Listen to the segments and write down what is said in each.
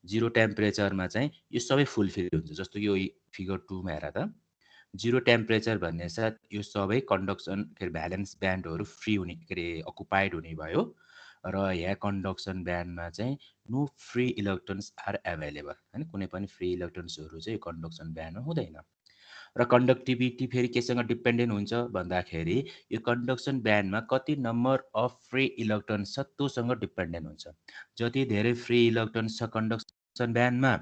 0 टेम्परेचरमा चाहिँ यो सबै फुलफिल हुन्छ। जस्तो कि यो फिगर 2 मा हेर त। 0 टेम्परेचर भन्ने साथ यो सबै कन्डक्सन के अरे भ्यालेन्स ब्यान्डहरू फ्री हुने के अरे अकुपाइड हुने भयो र यहाँ कन्डक्सन ब्यान्डमा चाहिँ no free electrons are available हैन, कुनै पनि फ्री इलेक्ट्रोन्सहरू चाहिँ कन्डक्सन ब्यान्डमा हुँदैन। र कन्डक्टिभिटी फेरि केसँग डिपेन्डेन्ट हुन्छ भन्दाखेरि यो कन्डक्सन ब्यान्डमा कति नम्बर अफ फ्री इलेक्ट्रोन्स छ त्योसँग डिपेन्डेन्ट हुन्छ। जति धेरै फ्री इलेक्ट्रोन्स छ कन्डक्सन ब्यान्डमा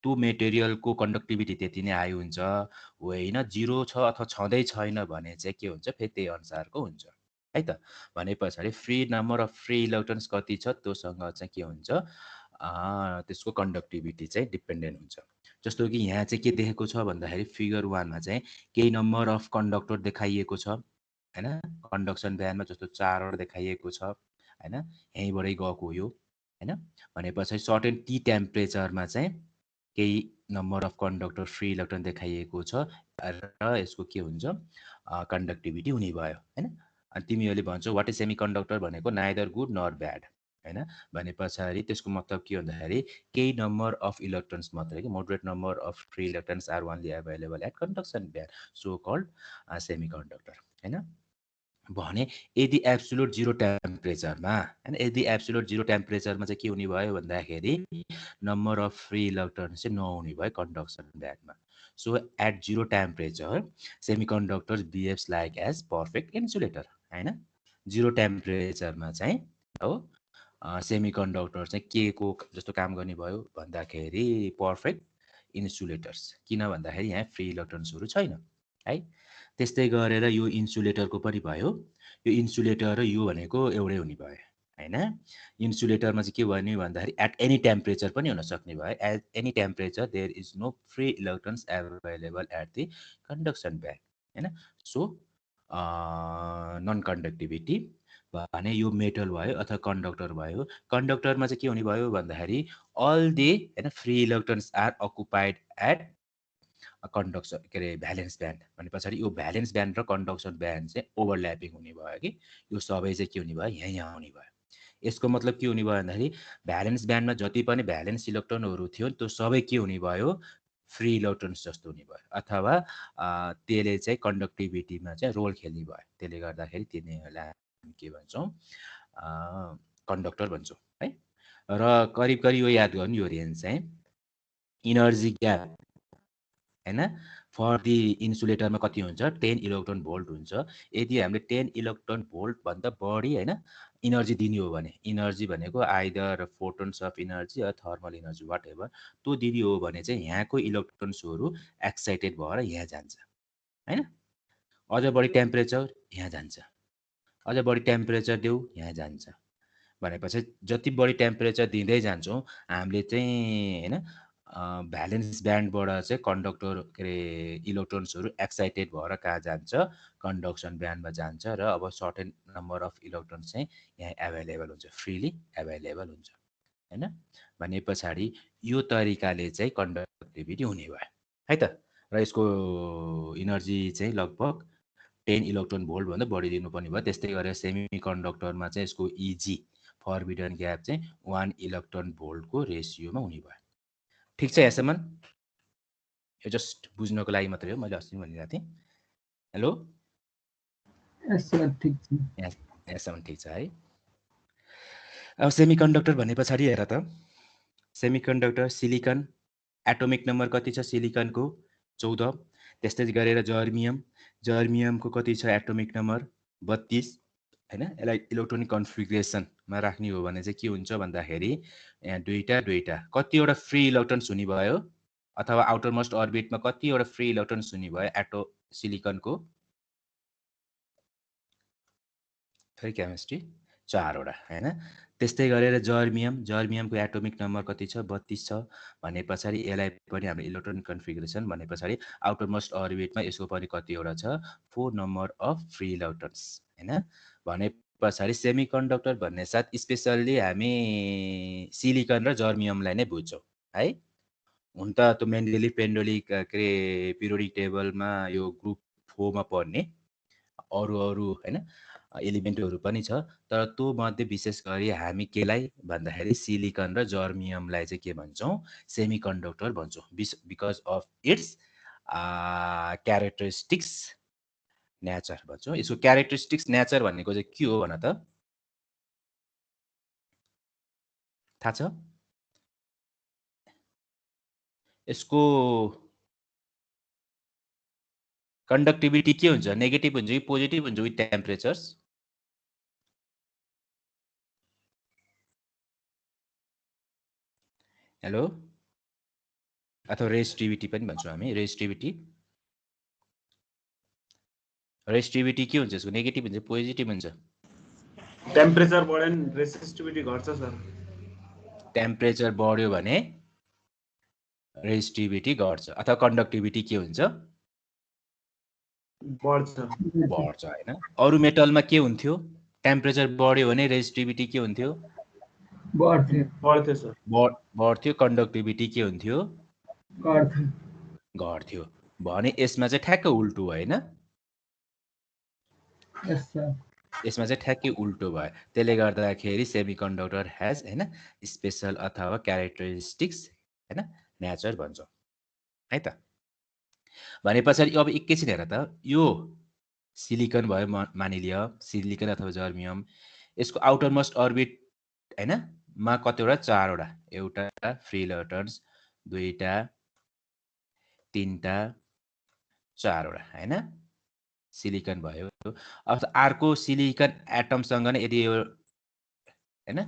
त्यो मेटेरियलको कन्डक्टिभिटी त्यति नै हाई हुन्छ। होइन 0 छ अथवा छँदै छैन भने चाहिँ के हुन्छ फेरि त्यही अनुसारको हुन्छ है त। भने पछाडि free number of free electrons कति छ त्योसँग चाहिँ के हुन्छ त्यसको कन्डक्टिभिटी चाहिँ डिपेन्डेन्ट हुन्छ। जस्तो कि यहाँ चाहिँ के देखेको छ भन्दाखेरि फिगर 1 मा चाहिँ केही नम्बर अफ कन्डक्टर देखाइएको छ हैन। कन्डक्सन ब्यान्डमा जस्तो 4 वटा देखाइएको छ हैन, यहीँबाटै गएको यो हैन। भनेपछि सर्टेन टी टेम्परेचरमा चाहिँ केही number of conductor free electron देखाइएको छ र यसको के हुन्छ कन्डक्टिभिटी हुने भयो हैन। अनि तिमीहरूले भन्छौ वाट इज सेमी कन्डक्टर भनेको नाइदर गुड नर ब्याड हैन। भने पछाडि त्यसको मतलब के भन्दाखेरि केही नम्बर अफ इलेक्ट्रोन्स मात्रै कि moderate number of free electrons are only available at conduction band so called semiconductor हैन। भने यदि एब्सोल्युट 0 टेम्परेचरमा हैन, यदि एब्सोल्युट 0 टेम्परेचरमा चाहिँ के हुने भयो भन्दाखेरि नम्बर अफ फ्री इलेक्ट्रोन्स चाहिँ नहुने भयो कन्डक्सन ब्यान्डमा। So at 0 temperature semiconductors behaves like as perfect insulator हैन। 0 टेम्परेचरमा चाहिँ हो सेमिकन्डक्टर चाहिँ के को जस्तो काम गर्ने भयो भन्दाखेरि पर्फेक्ट इन्सुलेटर्स। किन भन्दाखेरि यहाँ फ्री इलेक्ट्रोन्सहरू छैन है। त्यस्तै गरेर यो इन्सुलेटरको पनि भयो। यो इन्सुलेटर र यो भनेको एउटै हुने भयो हैन। इन्सुलेटरमा चाहिँ के भन्ने भन्दाखेरि एट एनी टेम्परेचर पनि हुन सक्ने भयो। At any temperature there is no free electrons available at the conduction band हैन। सो नन कन्डक्टिभिटी भने यो मेटल भयो अथवा कन्डक्टर भयो। कन्डक्टरमा चाहिँ के हुने भयो भन्दाखेरि अल दे हैन free electrons are occupied at conduction के अरे भ्यालेन्स ब्यान्ड। भने पछाडि यो भ्यालेन्स ब्यान्ड र कन्डक्सन ब्यान्ड चाहिँ ओभरल्यापिङ हुने भयो कि यो सबै चाहिँ के हुने भयो यहाँ आउने भयो। यसको मतलब के हुने भयो भन्दाखेरि भ्यालेन्स ब्यान्डमा जति पनि भ्यालेन्स इलेक्ट्रोनहरू थियो त्यो सबै के हुने भयो फ्री इलेक्ट्रोन्स जस्तो हुने भयो अथवा त्यसले चाहिँ कन्डक्टिभिटीमा चाहिँ रोल खेल्ने भयो। त्यसले गर्दाखेरि तिनीहरूलाई हामी के भन्छौँ कन्डक्टर भन्छौँ है। र करिब करिब यो याद गर्नु यो रेन्ज चाहिँ इनर्जी ग्याप हैन फर दि इन्सुलेटरमा कति हुन्छ 10 इलेक्ट्रोन भोल्ट हुन्छ। यदि हामीले 10 इलेक्ट्रोन भोल्ट भन्दा बढी हैन इनर्जी दिने हो भने, इनर्जी भनेको आइदर फोटोन्स अफ इनर्जी अथवा थर्मल इनर्जी वाट एभर त्यो दिने हो भने चाहिँ यहाँको इलेक्ट्रोन्सहरू एक्साइटेड भएर यहाँ जान्छ हैन। अझ बढी टेम्परेचर यहाँ जान्छ, अझ बढी टेम्परेचर देऊ यहाँ जान्छ। भनेपछि जति बढी टेम्परेचर दिँदै जान्छौँ हामीले चाहिँ हैन भ्यालेन्स ब्यान्डबाट चाहिँ कन्डक्टर के अरे इलेक्ट्रोन्सहरू एक्साइटेड भएर कहाँ जान्छ कन्डक्सन ब्यान्डमा जान्छ र अब सर्टेन नम्बर अफ इलेक्ट्रोन्स चाहिँ यहाँ एभाइलेबल हुन्छ, फ्रिली एभाइलेबल हुन्छ हैन। भने पछाडि यो तरिकाले चाहिँ कन्डक्टिभिटी हुने भयो है त। र यसको इनर्जी चाहिँ लगभग 10 इलेक्ट्रोन भोल्ट भन्दा बढी दिनुपर्ने भयो। त्यस्तै गरेर सेमी कन्डक्टरमा चाहिँ यसको इजी फरबिडन ग्याप चाहिँ 1 इलेक्ट्रोन भोल्टको रेसियोमा हुने भयो। ठिक छ यहाँसम्म? यो जस्ट बुझ्नको लागि मात्रै हो, मैले अस्ति पनि भनिरहेको थिएँ। हेलो यस सर ठिक छ। यहाँसम्म ठिक छ है। अब सेमी कन्डक्टर भने पछाडि हेर त semi conductor silicon atomic number कति छ सिलिकनको 14। त्यस्तै गरेर जर्मियम, जर्मियमको कति छ एटोमिक नम्बर 32 हैन। यसलाई इलेक्ट्रोनिक कन्फिगरेसनमा राख्ने हो भने चाहिँ के हुन्छ भन्दाखेरि यहाँ दुईटा कतिवटा फ्री इलेक्ट्रोन्स हुने भयो अथवा आउटर मोस्ट अर्बिटमा कतिवटा फ्री इलेक्ट्रोन्स हुने भयो एटो सिलिकनको फेरि केमिस्ट्री 4 वटा हैन। त्यस्तै गरेर जर्मियम, जर्मियमको एटोमिक नम्बर कति छ 32 छ। भने पछाडि यसलाई पनि हाम्रो इलेक्ट्रोनिक कन्फिगरेसन भने पछाडि आउटर मोस्ट अर्बिटमा यसको पनि कतिवटा छ 4 नम्बर अफ फ्री इलेक्ट्रोन्स हैन। भने पछाडि सेमी कन्डक्टर भन्ने साथ स्पेसल्ली हामी सिलिकन र जर्मियमलाई नै बुझ्छौँ है। हुन त त्यो मेन्डेलिभ पेन्डोलिक के अरे पिरियोडिक टेबलमा यो ग्रुप 4 मा पर्ने अरू हैन एलिमेन्टहरू पनि छ, तर त्यो मध्ये विशेष गरी हामी केलाई भन्दाखेरि सिलिकन र जर्मियमलाई चाहिँ के भन्छौँ, सेमिकन्डक्टर भन्छौँ, because of its characteristics nature भन्छौँ। यसको क्यारेक्टरिस्टिक्स नेचर भनेको चाहिँ के हो भन त, थाहा छ? यसको कन्डक्टिभिटी के हुन्छ, नेगेटिभ हुन्छ कि पोजिटिभ हुन्छ विथ टेम्परेचर्स? हेलो, अथवा रेजिस्टिभिटी पनि भन्छौँ हामी, रेजिस्टिभिटी। रेजिस्टिभिटी के हुन्छ यसको, नेगेटिभ हुन्छ पोजिटिभ हुन्छ? टेम्परेचर बढ्यो भने रेजिस्टिभिटी घट्छ सर। टेम्परेचर बढ्यो भने रेजिस्टिभिटी घट्छ, अथवा कन्डक्टिभिटी के हुन्छ, बढ्छ हैन? अरु मेटलमा के हुन्थ्यो, टेम्परेचर बढ्यो भने रेजिस्टिभिटी के हुन्थ्यो, बढ्थ्यो सर। बढ्थ्यो, कन्डक्टिभिटी के हुन्थ्यो, घट्थ्यो। भने यसमा चाहिँ ठ्याक्क उल्टो हैन? यसमा चाहिँ ठ्याक्कै उल्टो भयो। त्यसले गर्दाखेरि सेमिकन्डक्टर हैज हैन स्पेशल अथवा क्यारेक्टरिस्टिक्स हैन नेचर भन्छौँ है त। भनेपछि अब एकैछिन हेर त, यो सिलिकन भयो मानिलियो, सिलिकन अथवा जर्मियम, यसको आउटर मोस्ट अर्बिट हैन मा कतिवटा, 4 वटा, एउटा फ्री इलेक्ट्रोन्स, दुईटा, तीनटा, 4 वटा हैन, सिलिकन भयो। अब अर्को सिलिकन एटमसँग नै यदि यो हैन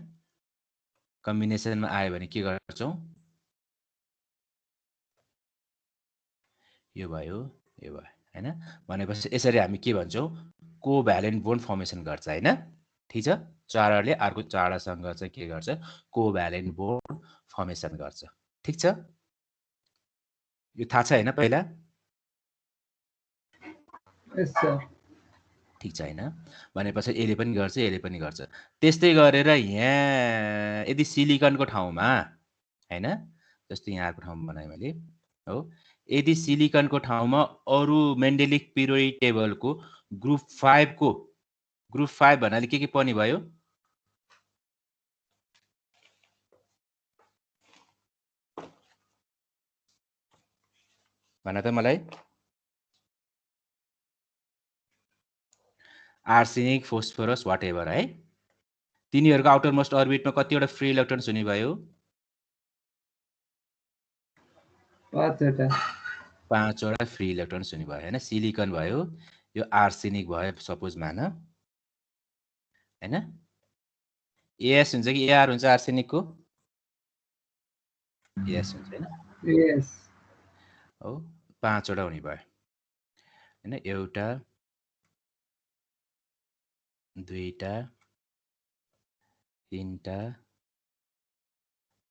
कम्बिनेसनमा आयो भने के गर्छौं, यो भयो, यो भयो हैन। भनेपछि यसरी हामी के भन्छौं, कोभ्यालेन्ट बोन्ड फर्मेसन गर्छ हैन। ठीक छ, चारले अर्को चारसँग चाहिँ के गर्छ, कोभ्यालेन्ट बोन्ड फर्मेसन गर्छ। ठीक छ, यो थाहा छ हैन पहिला? यस सर। ठीक छ हैन। भनेपछि यसले पनि गर्छ, यसले पनि गर्छ। त्यस्तै गरेर यहाँ यदि सिलिकनको ठाउँमा हैन, जस्तो यहाँको ठाउँमा बनाएँ मैले हो, यदि सिलिकनको ठाउँमा अरु मेन्डेलिक पिरियोडिक टेबलको ग्रुप 5 को, ग्रुप 5 भन्नाले के पर्ने भयो, भन त मलाई? आर्सेनिक, फोस्फोरस, वाट एभर है। तिनीहरूको आउटर मोस्ट अर्बिटमा कतिवटा फ्री इलेक्ट्रोन्स हुने भयो, 5 वटा। 5 वटा फ्री इलेक्ट्रोन्स हुने भयो हैन। सिलिकन भयो, यो आर्सेनिक भयो सपोज मान हैन। एएस हुन्छ कि एआर हुन्छ आर्सेनिकको? एएस हुन्छ हैन। यस हो, 5 वटा हुने भयो हैन। एउटा, दुईटा, तीनटा,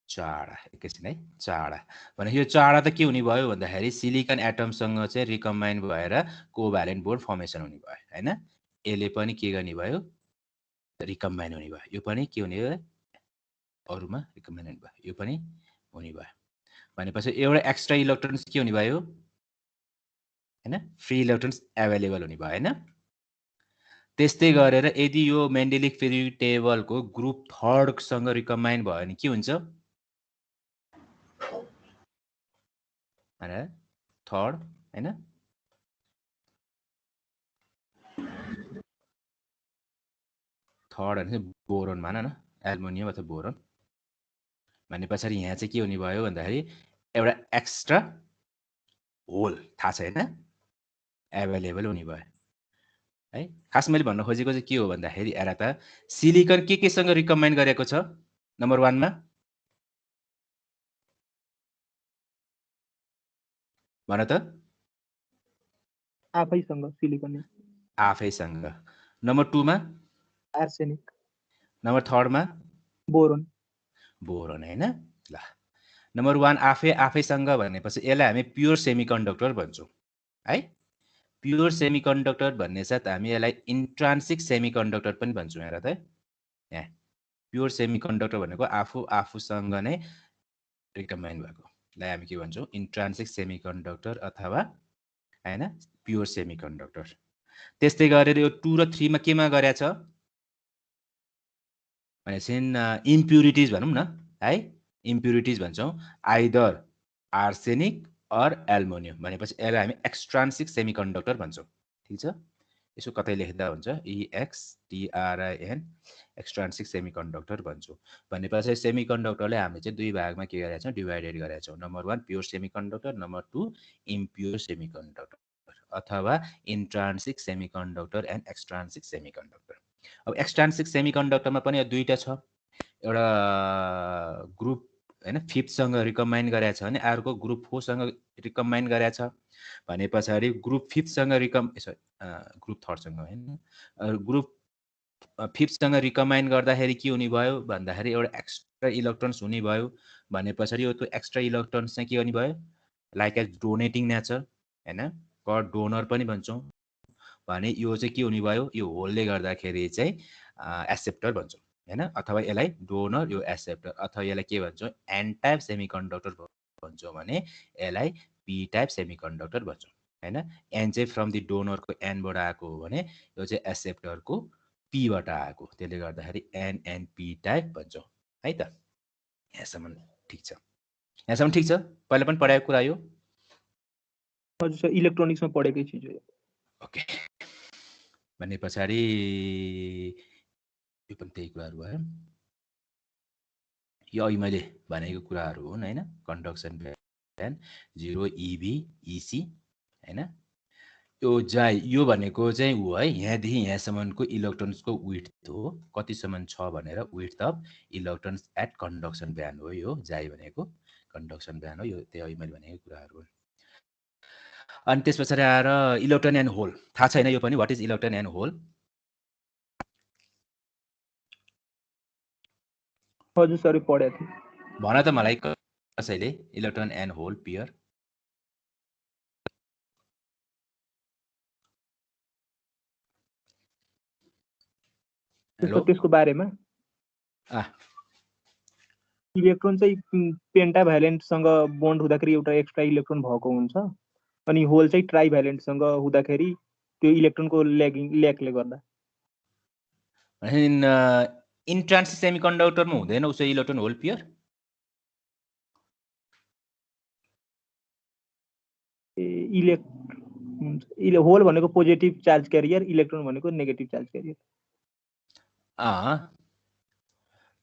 4 एकैछिन है, 4 भने यो 4 त के हुने भयो भन्दाखेरि सिलिकन एटमसँग चाहिँ रिकम्बाइन भएर कोभ्यालेन्ट बोन्ड फर्मेसन हुने भयो हैन। यसले पनि के गर्ने भयो, रिकम्बाइन हुने भयो। यो पनि के हुने भयो, अरुमा रिकम्बाइन हुने भयो, यो पनि हुने भयो। भनेपछि एउटा एक्स्ट्रा इलेक्ट्रोन्स के हुने भयो हैन, फ्री इलेक्ट्रोन्स एभाइलेबल हुने भयो हैन। त्यस्तै गरेर यदि यो मेन्डेलिक पिरियोडिक टेबलको ग्रुप 3 सँग रिकम्बाइन भयो भने के हुन्छ, हैन, 3 हैन। थर्ड भने बोरोन मान न, एल्युमिनियम अथवा बोरोन। भनेपछि यहाँ चाहिँ के हुने भयो भन्दाखेरि एउटा एक्स्ट्रा होल, थाहा छ हैन, एभाइलेबल हुने भयो है। खास मैले भन्न खोजेको चाहिँ के हो भन्दाखेरि हेर त, सिलिकन के सँग रिकम्बाइन गरेको छ नम्बर 1 मा, भन त? आफैसँग, सिलिकन आफैसँग। नम्बर 2 मा आर्सेनिक। नम्बर 3 मा बोरोन। बोरोन हैन। ल, नम्बर 1 आफैसँग भनेपछि यसलाई हामी प्योर सेमिकन्डक्टर भन्छौं है। प्योर सेमिकन्डक्टर भन्ने साथ हामी यसलाई इन्ट्रान्सिक सेमिकन्डक्टर पनि भन्छौं। हेर त, यहाँ प्योर सेमिकन्डक्टर भनेको आफूसँग नै रिकम्बाइन भएकोलाई हामी के भन्छौं, इन्ट्रान्सिक सेमिकन्डक्टर अथवा हैन प्योर सेमिकन्डक्टर। त्यस्तै गरेर यो 2 र 3 मा केमा गरेछ भनेपछि इम्प्युरिटिज भनौँ न है इम्प्युरिटिज भन्छौँ आइदर आर्सेनिक अर एल्युमिनियम भनेपछि यसलाई हामी एक्सट्रान्सिक सेमिकन्डक्टर भन्छौँ ठीक छ यसो कतै लेख्दा हुन्छ EXTRIN एक्सट्रान्सिक सेमिकन्डक्टर भन्छौँ भनेपछि सेमिकन्डक्टरले हामीले चाहिँ दुई भागमा के गरेका छौँ डिभाइडेड गरेका छौँ नम्बर 1 प्योर सेमिकन्डक्टर नम्बर 2 इम्प्योर सेमिकन्डक्टर अथवा इन्ट्रान्सिक सेमिकन्डक्टर एन्ड एक्सट्रान्सिक सेमिकन्डक्टर अब एक्सट्रान्सिक सेमिकन्डक्टरमा पनि दुईटा छ एउटा ग्रुप हैन 5th सँग रिकम्बाइन गरेको छ भने अर्को ग्रुप 4 सँग रिकम्बाइन गरेको छ भने पछाडी ग्रुप 5th सँग ग्रुप 3rd सँग हैन ग्रुप 5th सँग रिकम्बाइन गर्दाखेरि के हुने भयो भन्दाखेरि एउटा एक्स्ट्रा इलेक्ट्रोन्स हुने भयो भने पछाडी यो त्यो एक्स्ट्रा इलेक्ट्रोन्स चाहिँ के हुने भयो लाइक एज डोनेटिङ नेचर हैन क डोनर पनि भन्छौं भने यो चाहिँ के हुने भयो यो होलले गर्दाखेरि चाहिँ एक्सेप्टर भन्छौं हैन अथवा यसलाई डोनर यो एक्सेप्टर अथवा यसलाई के भन्छौं एन टाइप सेमिकन्डक्टर भन्छौं भने यसलाई पी टाइप सेमिकन्डक्टर भन्छौं हैन एन चाहिँ फ्रम द डोनरको एन बाट आएको हो भने यो चाहिँ एक्सेप्टरको पी बाट आएको त्यसले गर्दाखेरि एन एन पी टाइप भन्छौं है त यहाँसम्म ठीक छ यहाँसम्म ठीक छ पहिले पनि पढाएको कुरा यो हजुर सर इलेक्ट्रोनिक्समा पढेकै चिज हो ओके भने पछाडी यो पनि त्यही कुराहरु भयो यो अघि मैले भनेको कुराहरु हुन् हैन कन्डक्सन ब्यान्ड 0 इभी इसी हैन यो जाई यो भनेको चाहिँ हो है यहाँदेखि यहाँसम्मको इलेक्ट्रोन्सको विड्थ हो कतिसम्म छ भनेर width of electrons at conduction band हो यो जाई भनेको कन्डक्सन ब्यान्ड हो यो त्यही अघि मैले भनेको कुराहरु हुन् अनि त्यसपछि आएर इलेक्ट्रोन एन्ड होल थाहा छैन यो पनि what is electron and hole हजुर सर पढेको थिएँ भन त मलाई कसैले इलेक्ट्रोन एन्ड होल पेयर त्यसको बारेमा इलेक्ट्रोन चाहिँ पेन्टाभ्यालेन्टसँग बोन्ड हुँदाखेरि एउटा एक्स्ट्रा इलेक्ट्रोन भएको हुन्छ अनि होल चाहिँ ट्राइभ्यालेन्टसँग हुँदाखेरि त्यो इलेक्ट्रोनको ल्याकले गर्दा इन्ट्रान्सिक सेमिकन्डक्टरमा हुँदैन उसो इलेक्ट्रोन होल पेयर होल भनेको पोजिटिभ चार्ज क्यारियर इलेक्ट्रोन भनेको नेगेटिभ चार्ज क्यारियर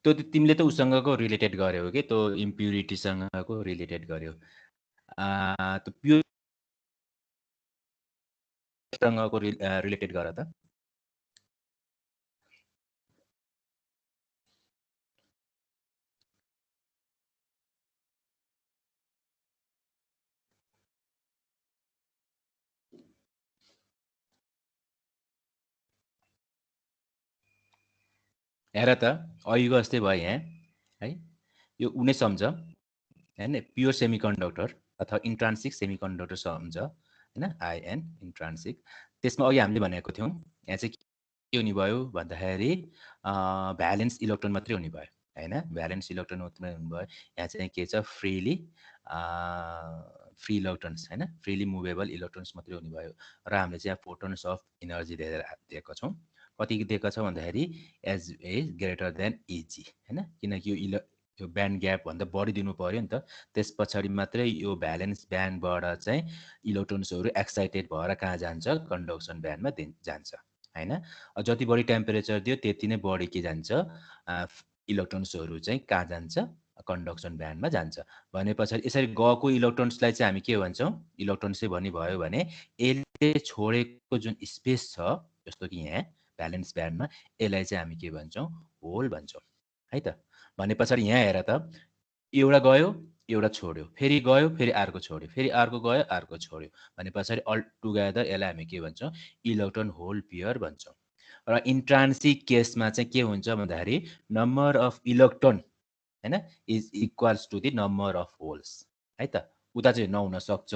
त्यो तिमीले त उसँगको रिलेटेड गर्यौ के त्यो इम्प्युरिटीसँगको रिलेटेड गर्यौ त्यो प्योर सँगको रिलेटेड गर त हेर त अघिको जस्तै भयो यहाँ है यो उनी सम्झ हैन प्योर सेमिकन्डक्टर अथवा इन्ट्रान्सिक सेमिकन्डक्टर सम्झ हैन आइएन इन्ट्रान्सिक त्यसमा अघि हामीले भनेको थियौं यहाँ चाहिँ के हुने भयो भन्दाखेरि भ्यालेन्स इलेक्ट्रोन मात्रै हुने भयो हैन भ्यालेन्स इलेक्ट्रोन मात्रै हुने भयो यहाँ चाहिँ के छ फ्री इलेक्ट्रोन्स हैन फ्रीली मुभेबल इलेक्ट्रोन्स मात्रै हुने भयो र हामीले चाहिँ फोटोन्स अफ एनर्जी दिएका छौं कति दिएको छ भन्दाखेरि Eg is greater than Eg हैन किनकि यो ब्यान्ड ग्याप भन्दा बढी दिनु पर्यो नि त त्यस पछाडी मात्रै यो भ्यालेन्स ब्यान्डबाट चाहिँ इलेक्ट्रोन्सहरु एक्साइटेड भएर कहाँ जान्छ कन्डक्सन ब्यान्डमा जान्छ हैन जति बढी टेम्परेचर दियो त्यति नै बढी के जान्छ इलेक्ट्रोन्सहरु चाहिँ कहाँ जान्छ कन्डक्सन ब्यान्डमा जान्छ भने पछाडी यसरी गएको इलेक्ट्रोन्सलाई चाहिँ हामी के भन्छौं इलेक्ट्रोन्स चाहिँ भनि भयो भने यसले छोडेको जुन स्पेस छ जस्तो कि यहाँ भ्यालेन्स ब्यान्डमा यसलाई चाहिँ हामी के भन्छौं होल भन्छौं है त भने पछाडी यहाँ हेर त एउटा गयो एउटा छोड्यो फेरि गयो फेरि अर्को छोड्यो फेरि अर्को गयो अर्को छोड्यो भने पछाडी अल टुगेदर यसलाई हामी के भन्छौं इलेक्ट्रोन होल पेयर भन्छौं र इन्ट्रान्सिक केसमा चाहिँ के हुन्छ भन्दाखेरि नम्बर अफ इलेक्ट्रोन हैन is equals to the number of holes है त उता चाहिँ नहुन सक्छ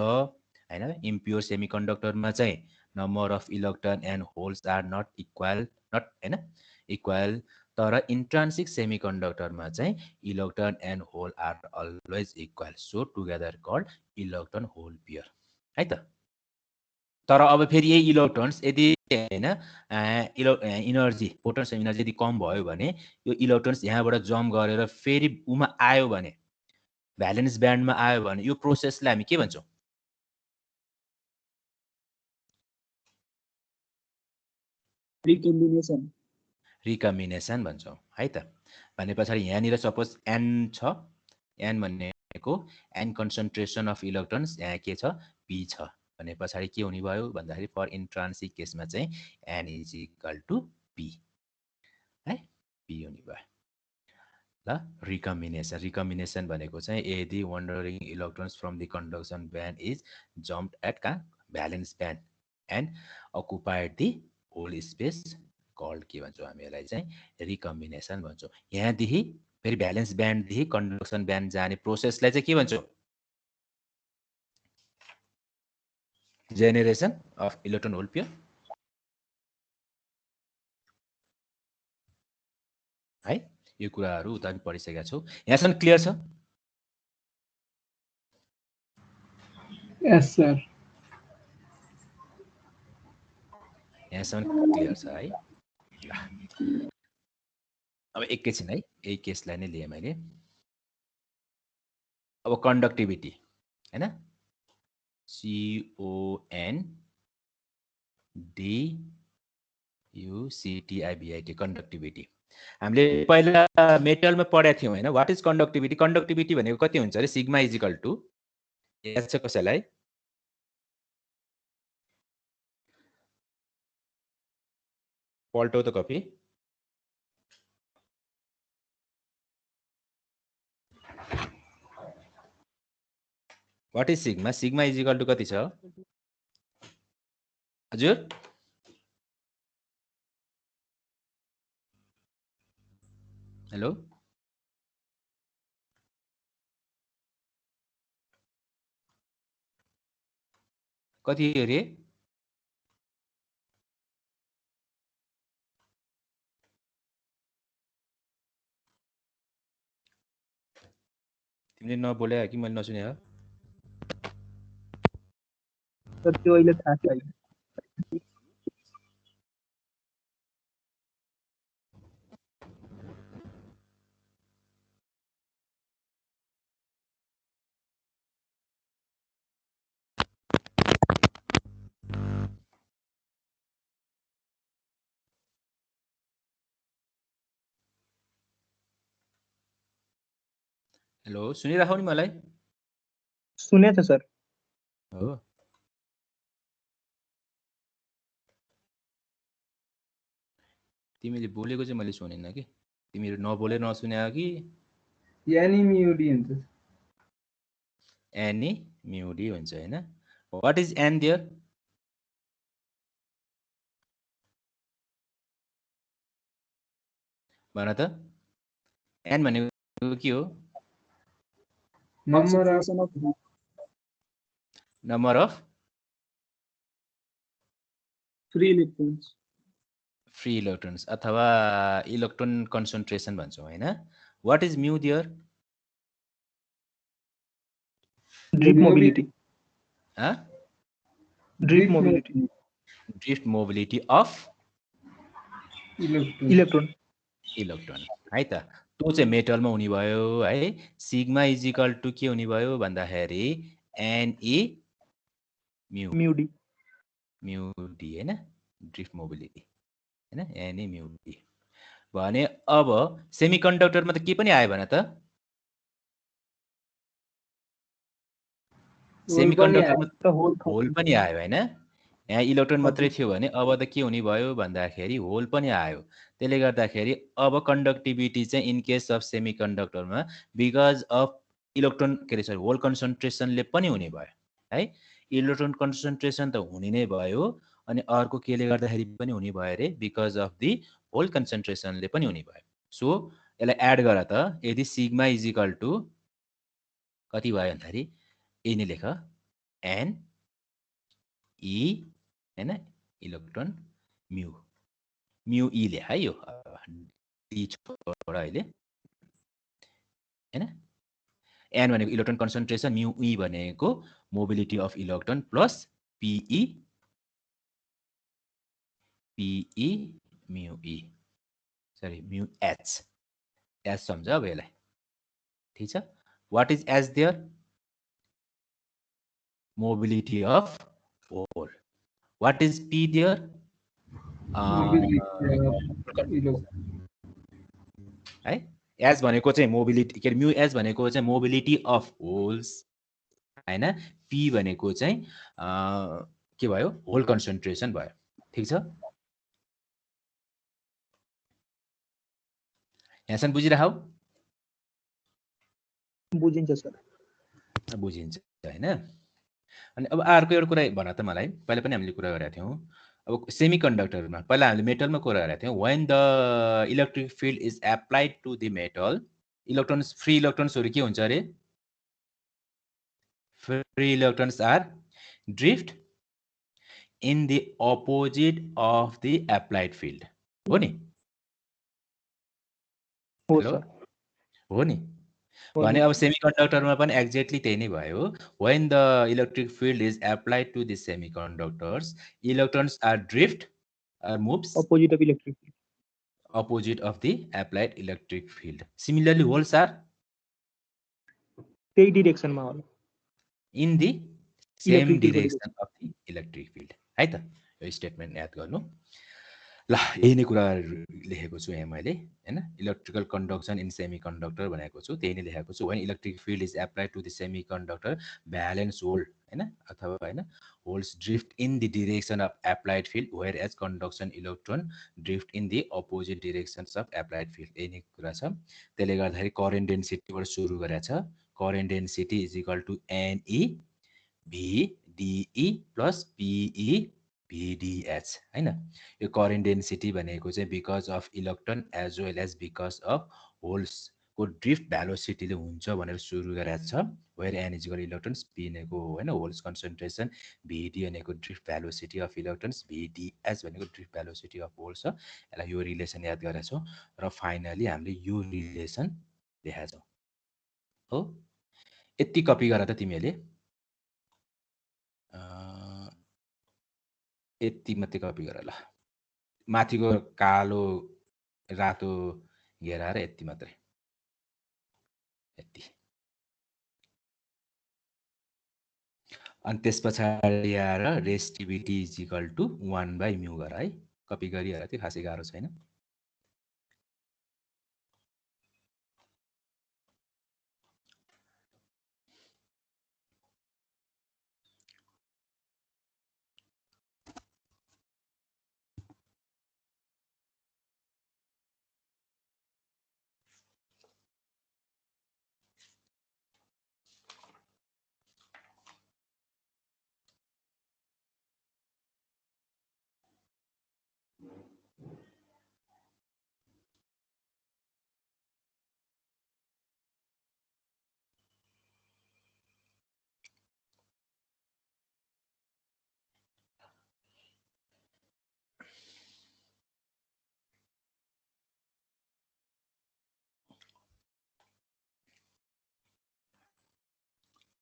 हैन इम्प्योर सेमिकन्डक्टरमा चाहिँ number of electron and holes are not equal हैन इक्वल तर इन्ट्रान्सिक सेमिकन्डक्टरमा चाहिँ electron and hole are always equal so together called electron hole pair है त तर अब फेरि यही इलेक्ट्रोन्स यदि हैन इनर्जी पोटेन्सियल इनर्जी यदि कम भयो भने यो इलेक्ट्रोन्स यहाँबाट जम्प गरेर फेरि उमा आयो भने भ्यालेन्स ब्यान्डमा आयो भने यो प्रोसेसलाई हामी के भन्छौँ रिकम्बिनेसन भन्छौँ है त भने पछाडि यहाँनिर सपोज एन छ एन भनेको एन कन्सन्ट्रेसन अफ इलेक्ट्रोन्स यहाँ के छ पी छ भने पछाडि के हुने भयो भन्दाखेरि फर इन्ट्रान्सिक केसमा चाहिँ N is equal to P है पी हुने भयो ल रिकम्बिनेसन भनेको चाहिँ यदि wandering electrons from the conduction band is jumped at का valence band and occupied the hole space called के भन्छौँ हामी यसलाई चाहिँ रिकम्बिनेसन भन्छौँ यहाँदेखि फेरि भ्यालेन्स ब्यान्डदेखि कन्डक्सन ब्यान्ड जाने प्रोसेसलाई चाहिँ के भन्छौँ generation of electron hole pair है यो कुराहरू उता पनि पढिसकेका छौँ यहाँसम्म क्लियर छ यस सर यहाँसम्म क्लियर छ है अब एकैछिन है यही केसलाई नै लिएँ मैले अब कन्डक्टिभिटी हैन CONDUCTIVIT कन्डक्टिभिटी हामीले पहिला मेटलमा पढेका थियौँ हैन व्हाट इज कन्डक्टिभिटी कन्डक्टिभिटी भनेको कति हुन्छ अरे सिग्मा इज इक्वल टु याद छ कसैलाई पल्टो त copy what is sigma sigma is equal to कति छ हजुर हेलो कति अरे तिमीले नबोले कि मैले नसुने हो तर त्यो अहिले थाहा छैन हेलो सुनिराखौ नि मलाई सुनेछ सर हो तिमीले बोलेको चाहिँ मैले सुनेन कि तिमीहरू नबोले नसुने हो कि यानी म्युडी हुन्छ एनी म्युडी हुन्छ हैन व्हाट इज एन देयर भन त एन भनेको के हो नम्बर अफ फ्री इलेक्ट्रोन्स अथवा इलेक्ट्रोन कन्सन्ट्रेसन भन्छौँ हैन what is mu there drift mobility drift mobility of electron है त त्यो चाहिँ मेटलमा हुने भयो है सिग्मा इज इक्वल टु के हुने भयो भन्दाखेरि एनई म्युडी हैन ड्रिफ्ट मोबिलिटी हैन एनई म्युडी भने अब सेमिकन्डक्टरमा त के पनि आयो भने त सेमिकन्डक्टरमा त होल पनि आयो हैन यहाँ इलेक्ट्रोन मात्रै थियो भने अब त के हुने भयो भन्दाखेरि होल पनि आयो त्यसले गर्दाखेरि अब कन्डक्टिभिटी चाहिँ इन केस अफ सेमिकन्डक्टरमा बिकज अफ इलेक्ट्रोन के अरे सरी होल कन्सन्ट्रेसनले पनि हुने भयो है इलेक्ट्रोन कन्सन्ट्रेसन त हुने नै भयो अनि अर्को केले गर्दाखेरि पनि हुने भयो अरे बिकज अफ दि होल कन्सन्ट्रेसनले पनि हुने भयो सो यसलाई एड गर त यदि सिग्मा इज इक्वल टु कति भयो भन्दाखेरि यही नै लेख एन ई हैन इलेक्ट्रोन म्यू ई ले है यो डी छोड अहिले हैन एन भनेको इलेक्ट्रोन कन्सन्ट्रेसन म्यू ई भनेको mobility of electron plus PE PE mu E sorry mu H H सम्झ अब यसलाई ठीक छ what is H there mobility of whole what is P there है एज भनेको चाहिँ मोबिलिटी के म्यू एज भनेको चाहिँ मोबिलिटी अफ होल्स हैन पी भनेको चाहिँ के भयो होल कन्सन्ट्रेसन भयो ठीक छ यहाँसम्म बुझिराखौ बुझिन्छ सर बुझिन्छ हैन अनि अब अर्को एउटा कुरा भन त मलाई पहिला पनि हामीले कुरा गरेका थियौं अब सेमी कन्डक्टरमा पहिला हामीले मेटलमा कुरा गरेका थियौं when the electric field is applied to the metal electrons free इलेक्ट्रोन्सहरु के हुन्छ रे free electrons are drift in the opposite of the applied field हो नि हो हेलो सर हो नि भने अब सेमीकन्डक्टरमा पनि एक्ज्याक्टली त्यही नै भयो when the electric field is applied to the semiconductors electrons are drift or moves opposite of electric field opposite of the applied electric field similarly holes are त्यही डाइरेक्सनमा होला in the same Electric field direction of the electric field है त यो statement याद गर्नु ल यही नै कुरा लेखेको छु यहाँ मैले हैन इलेक्ट्रिकल कन्डक्सन इन सेमीकन्डक्टर भनेको छु त्यही नै लेखेको छु when electric field is applied to the semiconductor valence hole हैन अथवा हैन holes drift in the direction of applied field whereas conduction electron drift in the opposite directions of applied field यही नै कुरा छ त्यसले गर्दाखेरि करेन्ट डेन्सिटीबाट सुरु गरेको छ current density is equal to NE VDE plus PE VDH हैन यो करेन्ट डेन्सिटी भनेको चाहिँ because of electron as well as because of holes को ड्रिफ्ट भेलोसिटीले हुन्छ भनेर सुरु गरेको छ where N is equal electrons P भनेको हैन होल्स कन्सन्ट्रेसन VD भनेको drift velocity of electrons VDH भनेको ड्रिफ्ट भेलोसिटी अफ होल्स छ यसलाई यो रिलेसन याद गरेका छौं र फाइनली हामीले यो रिलेसन लेखेका छौं हो यति कपी गर त तिमीले यति मात्रै कपी गर ल माथिको कालो रातो घेराएर यति मात्रै यति अनि त्यसपछि आएर रेसिस्टिभिटी इज इक्वल टु 1/μ गर है कपी गरिहाल त्यो खासै गाह्रो छैन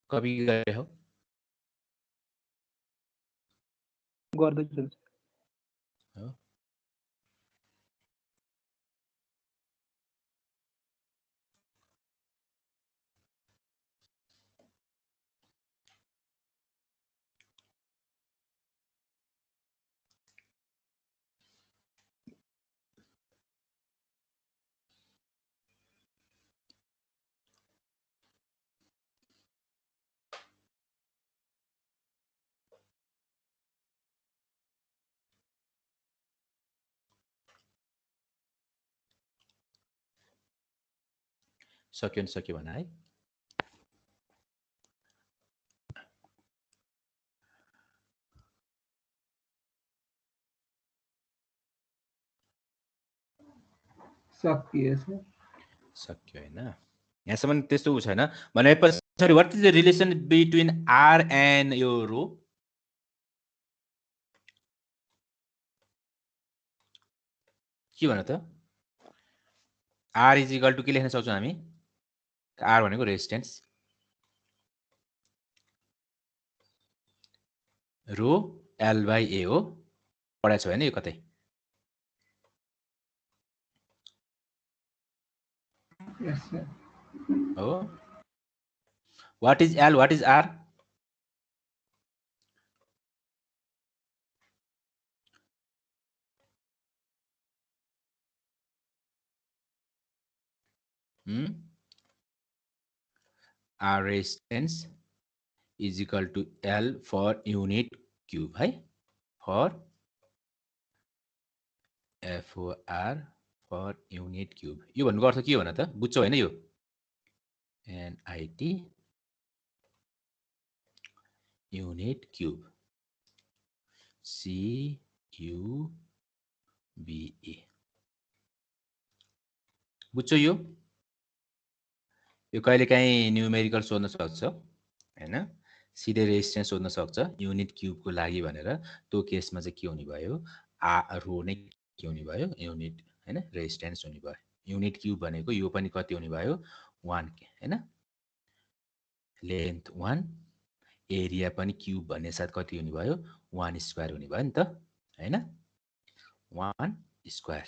कपी गरे हो गर्दैछु हो सक्यो भने है सक्यो हैन यहाँसम्म त्यस्तो उ छैन भनेपछि what is the relation between R and यो रो के भन त R इज इक्वल टु के लेख्न सक्छौं हामी R भनेको रेजिस्टेन्स रो L/A हो पढाएको छ हैन यो कतै Yes, sir. हो what is L what is R R resistance is equal to L for unit cube है for F O R for unit cube यो भन्नुको अर्थ के हो भन त बुझ्छौ होइन यो एनआइटी युनिट क्युब CUBE बुझ्छौ यो कहिलेकाहीँ न्युमेरिकल सोध्न सक्छ हैन सिधै रेजिस्टेन्स सोध्न सक्छ युनिट क्युबको लागि भनेर त्यो केसमा चाहिँ के हुने भयो रो नै के हुने भयो युनिट हैन रेजिस्टेन्स हुने भयो युनिट क्युब भनेको यो पनि कति हुने भयो 1 हैन लेन्थ 1 एरिया पनि क्युब भन्ने साथ कति हुने भयो 1 स्क्वायर हुने भयो नि त हैन 1 स्क्वायर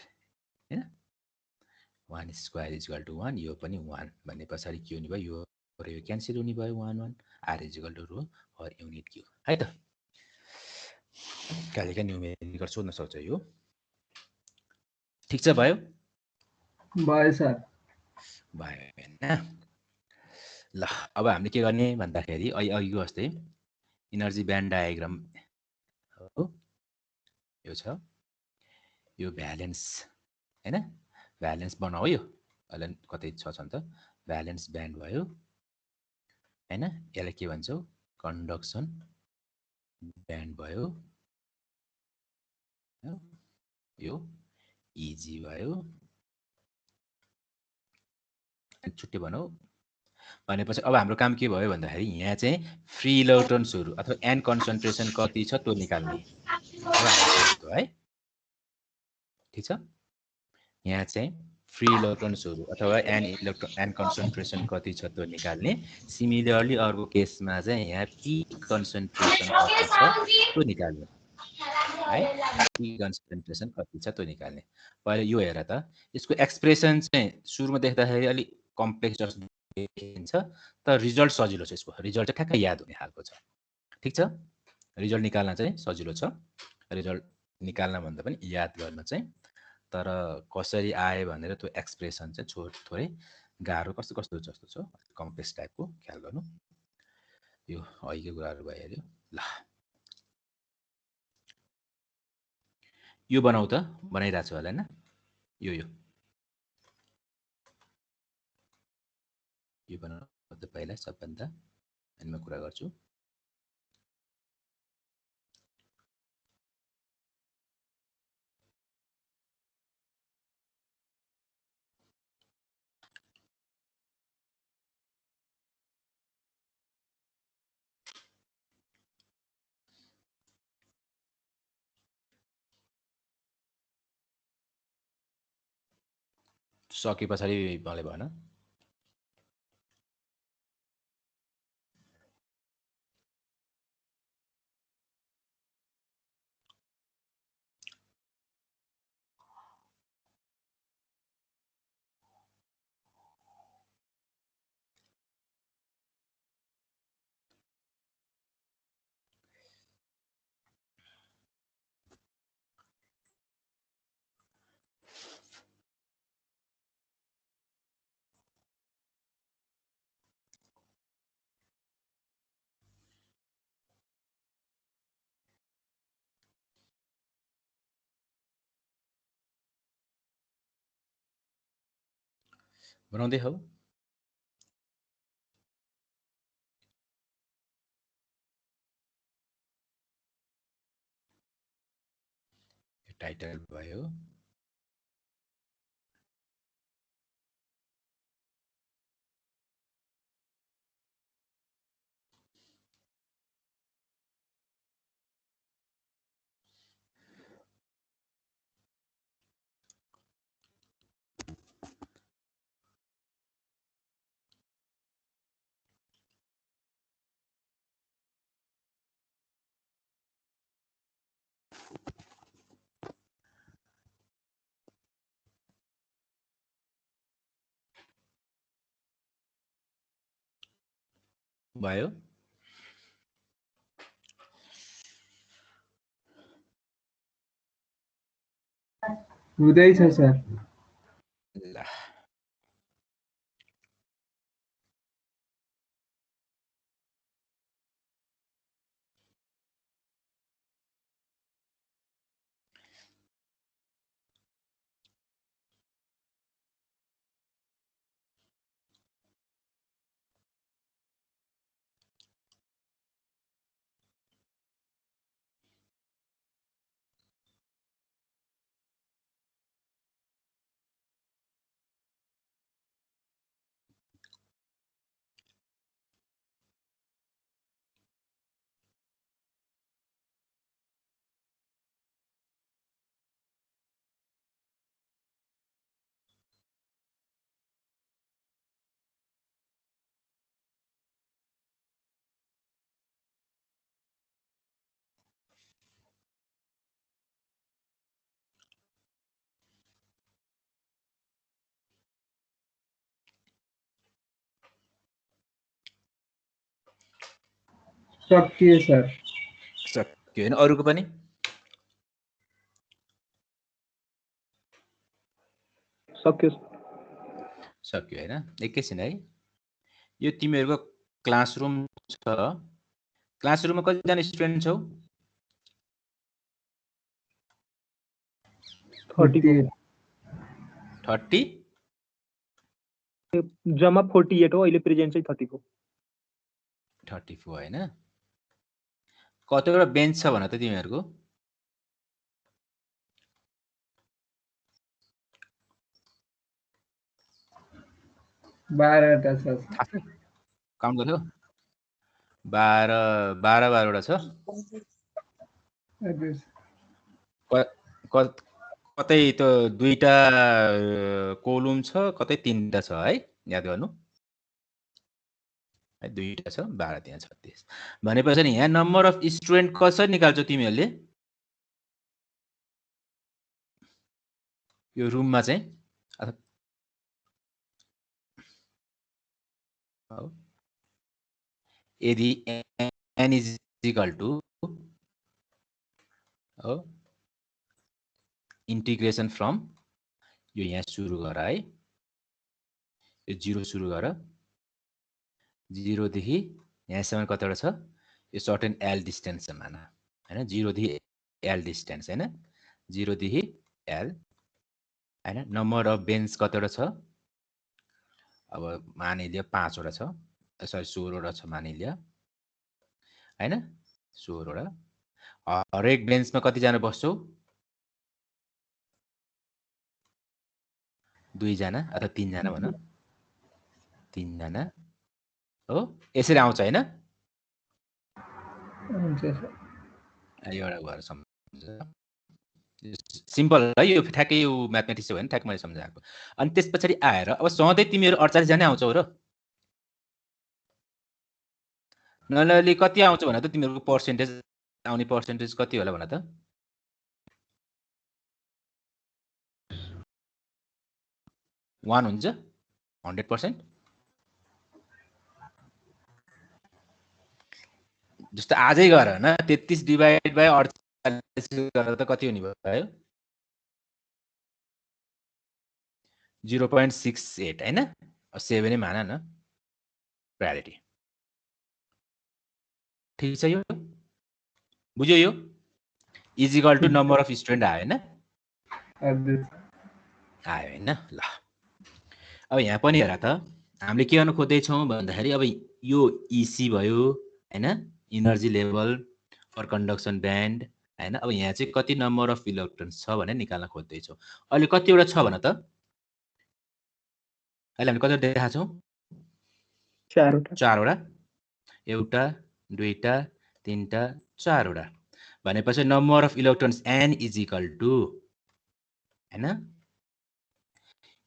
हैन 1 स्क्वायर इज इक्वल टु 1 यो पनि 1 भन्ने पछाडि के हुने भयो यो र यो क्यान्सल हुने भयो 1 1 R is equal to rho for unit cube है त कहिलेकाहीँ न्युमेरिकल सोध्न सक्छ यो ठिक छ भयो भयो सर भयो हैन ल अब हामीले के गर्ने भन्दाखेरि अघिको जस्तै इनर्जी ब्यान्ड डायग्राम हो यो छ यो भ्यालेन्स हैन भ्यालेन्स बनाऊ यो अहिले कतै छ नि त भ्यालेन्स ब्यान्ड भयो हैन यसलाई के भन्छौ कन्डक्सन ब्यान्ड भयो यो इजी भयो छुट्टै भनौँ भनेपछि अब हाम्रो काम के भयो भन्दाखेरि यहाँ चाहिँ फ्री इलेक्ट्रोन्सहरू अथवा एन कन्सन्ट्रेसन कति छ त्यो निकाल्ने है ठिक छ यहाँ चाहिँ फ्री इलेक्ट्रोन्सहरू अथवा एन कन्सन्ट्रेसन कति छ त्यो निकाल्ने सिमिलरली अर्को केसमा चाहिँ यहाँ पी कन्सन्ट्रेसन कति छ त्यो निकाल्ने है पी कन्सन्ट्रेसन कति छ त्यो निकाल्ने पहिला यो हेर त यसको एक्सप्रेसन चाहिँ सुरुमा देख्दाखेरि अलिक कम्प्लेक्स जस्तो देखिन्छ तर रिजल्ट सजिलो छ यसको रिजल्ट चाहिँ ठ्याक्कै याद हुने खालको छ ठिक छ रिजल्ट निकाल्न चाहिँ सजिलो छ रिजल्ट निकाल्न भन्दा पनि याद गर्न चाहिँ तर कसरी आयो भनेर त्यो एक्सप्रेसन चाहिँ थोरै गाह्रो कस्तो कस्तो जस्तो छ कम्प्लेक्स टाइपको ख्याल गर्नु यो अघिकै कुराहरू भइहाल्यो ल यो बनाऊ त बनाइरहेको छु होला हैन यो बनाऊ त पहिला सबभन्दा अनि म कुरा गर्छु सके पछाडि मलाई भन बनाउँदै हौ टाइटल भयो भयो हुँदैछ सर। ल सकियो सर। सक्यो हैन अरुको पनि सक्यो सक्यो हैन एकैछिन है यो तिमीहरुको क्लासरुम छ क्लासरुममा कतिजना स्टुडेन्ट छौ 30 30 जम्मा 48 हो अहिले प्रेजेन्ट चाहिँ 34 34 हैन कतिवटा बेन्च छ भन त तिमीहरुको 12वटा छ सर। थाहा छ काउन्ट गर्यो 12 वटा छ हजुर। कतै त दुईटा कोलुम छ कतै तीनटा छ है याद गर्नु है दुईटा छ 12 त्यहाँ 36 भनेपछि नि यहाँ नम्बर अफ स्टुडेन्ट कसरी निकाल्छौ तिमीहरुले यो रुममा चाहिँ यदि n is equal to integration from यो यहाँ सुरु गर है यो 0 सुरु गर 0 देखि यहाँसम्म कतिवटा छ यो सर्टेन l डिस्टेन्स छ माना हैन 0 देखि l डिस्टेन्स हैन 0 देखि l हैन नम्बर अफ बेन्च कतिवटा छ अब मानिलियो 5 वटा छ सरी 16 वटा छ मानिलियो हैन 16 वटा हरेक बेन्चमा कति जना बस्छौ 2 जना अथवा 3 जना भन 3 जना हो यसरी आउँछ हैन हुन्छ सर। एउटा भएर सम्झ सिम्पल है यो ठ्याक्कै यो म्याथमेटिक्स हो भने ठ्याक्क मैले सम्झाएको अनि त्यसपछि आएर अब सधैँ तिमीहरु 48 जना आउँछौ र नलली कति आउँछ भन त तिमीहरुको पर्सेन्टेज आउने पर्सेन्टेज कति होला भन त 1 हुन्छ 100% जस्तो आजै गर हैन 33 डिवाइड बाइ 48 गरेर त कति हुने भयो 0.68 हैन 7 नै मान न प्रायोरिटी ठीक छ यो बुझ्यो यो is equal to number of student आयो हैन हजुर। आयो हैन ल अब यहाँ पनि हेर त हामीले के गर्न खोज्दै छौं भन्दाखेरि अब यो इसी भयो हैन energy level for conduction band हैन अब यहाँ चाहिँ कति नम्बर अफ इलेक्ट्रोन्स छ भनेर निकाल्न खोज्दै छौं अहिले कतिवटा छ भन त अहिले हामीले कति देखा छौं 4 वटा एउटा दुईटा तीनटा 4 वटा भनेपछि number of electrons n is equal to हैन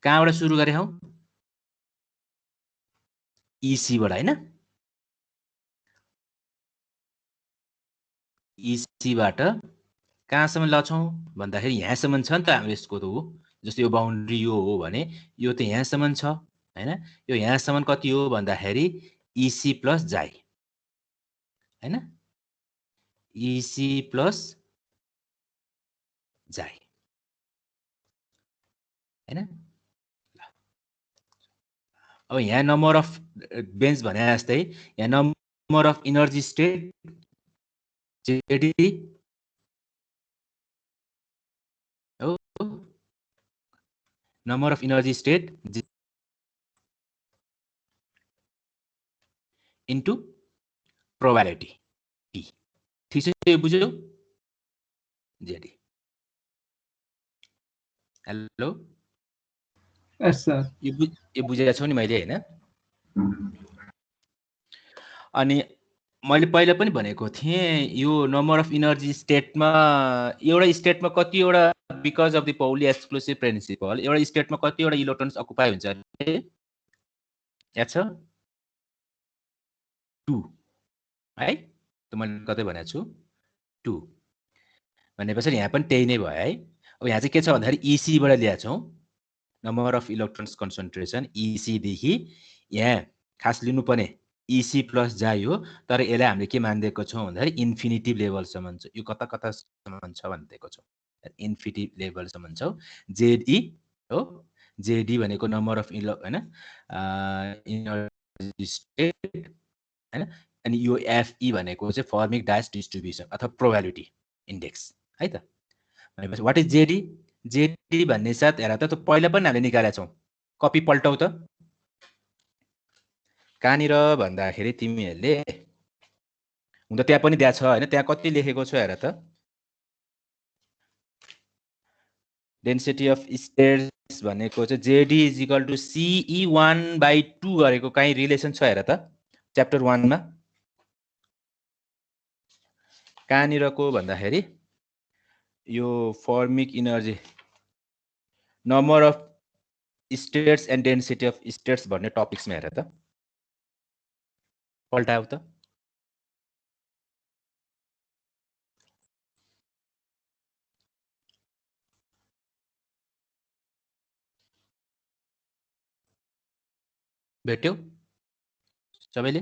कहाँबाट सुरु गरे हौ इसी बाट हैन इसी बाट कहाँसम्म लछौं भन्दाखेरि यहाँसम्म छ नि त हाम्रो यसको त हो जस्तो यो बाउन्ड्री यो हो भने यो त यहाँसम्म छ हैन यो यहाँसम्म कति हो भन्दाखेरि इसी प्लस जाई हैन इसी प्लस जाई हैन अब यहाँ नम्बर अफ बेन्च भने जस्तै यहाँ number of energy state Z D हो number of energy state into probability T ठीक छ यो बुझ्यौ जेडी हेलो यस सर यो बुझेको छौ नि मैले हैन अनि मैले पहिला पनि भनेको थिएँ यो नम्बर अफ इनर्जी स्टेटमा एउटा स्टेटमा कतिवटा because of the Pauli exclusive principle एउटा स्टेटमा कतिवटा इलेक्ट्रोन्स अकुपाई हुन्छ अरे याद छ 2 है त मैले कतै भनेको छु 2 भनेपछि यहाँ पनि त्यही नै भयो है अब यहाँ चाहिँ के छ भन्दाखेरि इसी बाट ल्याएको छौं नम्बर अफ इलेक्ट्रोन्स कन्सन्ट्रेसन इसी देखि यहाँ खास लिनुपर्ने इसी प्लस जाई हो तर यसलाई हामीले के मान्दिएको छौं भन्दाखेरि इन्फिनिटिभ लेभलसम्म छ यो कता कतासम्म छ भन्दिएको छौं इन्फिनिटिभ लेभलसम्म छ जेडी हो जेडी भनेको नम्बर अफ हैन इनर्जी स्टेट हैन अनि यो एफई भनेको चाहिँ फर्मिक डायस डिस्ट्रिब्युसन अथवा प्रोबेबिलिटी इन्डेक्स है त भनेपछि व्हाट इज जेडी जेडी भन्ने साथ हेर त पहिला पनि हामीले निकालेका छौं कपी पल्टाउ त कहाँनिर भन्दाखेरि तिमीहरूले हुन त त्यहाँ पनि दिएको छ हैन त्यहाँ कति लेखेको छ हेर त डेन्सिटी अफ स्टेट्स भनेको चाहिँ J D is equal to C E 1/2 गरेको काहीँ रिलेसन छ हेर त च्याप्टर 1 मा कहाँनिरको भन्दाखेरि यो Fermi energy number of states and density of states भन्ने टपिक्समा हेर त पल्टाउ त भेट्यौ सबैले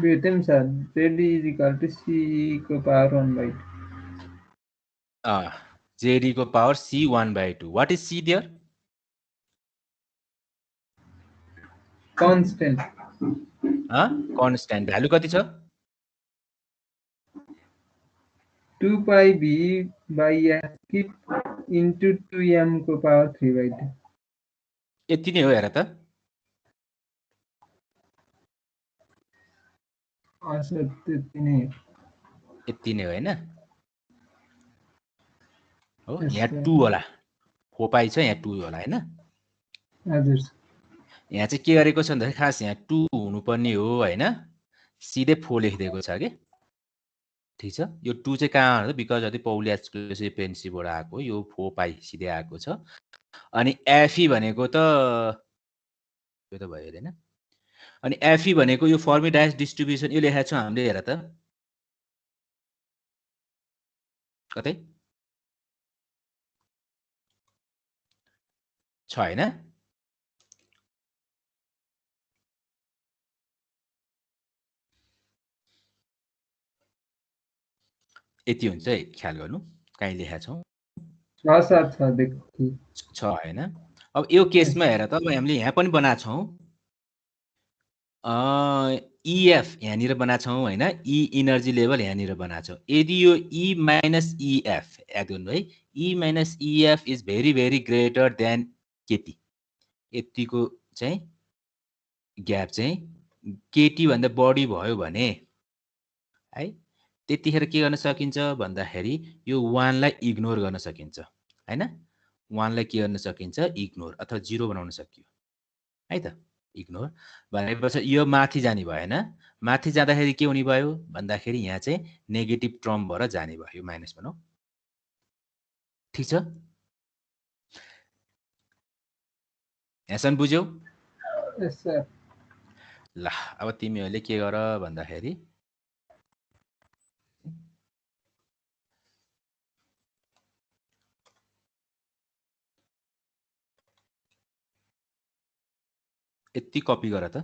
भेट्यौँ sir Z D is equal to C को पावर 1/2 जेडी को power C 1/2 what is C there constant constant value कति छ 2 pi v by s keep into 2m को पावर 3/2 यति नै हो हेर त सर त्यति नै यति नै हो हैन हो Yes, यहाँ sir. 2 होला फोपाई छ यहाँ 2 होला हैन हजुर यहाँ चाहिँ के गरेको छ भन्दाखेरि खास यहाँ 2 हुनुपर्ने हो हैन सिधै 4 लेखिदिएको छ के ठीक छ यो 2 चाहिँ कहाँ हो because of the Pauli exclusive प्रिन्सिपलबाट आएको यो 4 पाई सिधै आएको छ अनि एफई भनेको त यो त भयो हैन अनि एफई भनेको यो फर्मी डायस डिस्ट्रिब्युसन यो लेखेको छ हामीले हेर त कतै छ हैन यति हुन्छ है ख्याल गर्नु कहीँ लेखेका छौं सर छ देखि छ हैन अब यो केसमा हेर त हामीले यहाँ पनि बनाएको छौं इएफ यहाँनिर बनाएको छौं हैन ई इनर्जी लेभल यहाँनिर बनाएको छौं यदि यो ई माइनस इएफ याद गर्नु है E minus EF is very very greater than KT यतिको चाहिँ ग्याप चाहिँ केटी भन्दा बढी भयो भने है त्यतिखेर के गर्न सकिन्छ भन्दाखेरि यो 1 लाई इग्नोर गर्न सकिन्छ हैन 1 लाई के गर्न सकिन्छ इग्नोर अथवा 0 बनाउन सकियो है त इग्नोर भनेपछि यो माथि जाने भएन माथि जाँदाखेरि के हुने भयो भन्दाखेरि यहाँ चाहिँ नेगेटिभ टर्म भएर जाने भयो माइनस भनौं ठीक छ यहाँसम्म बुझ्यौ यस सर ल अब तिमीहरूले के गर भन्दाखेरि यति कपी गर त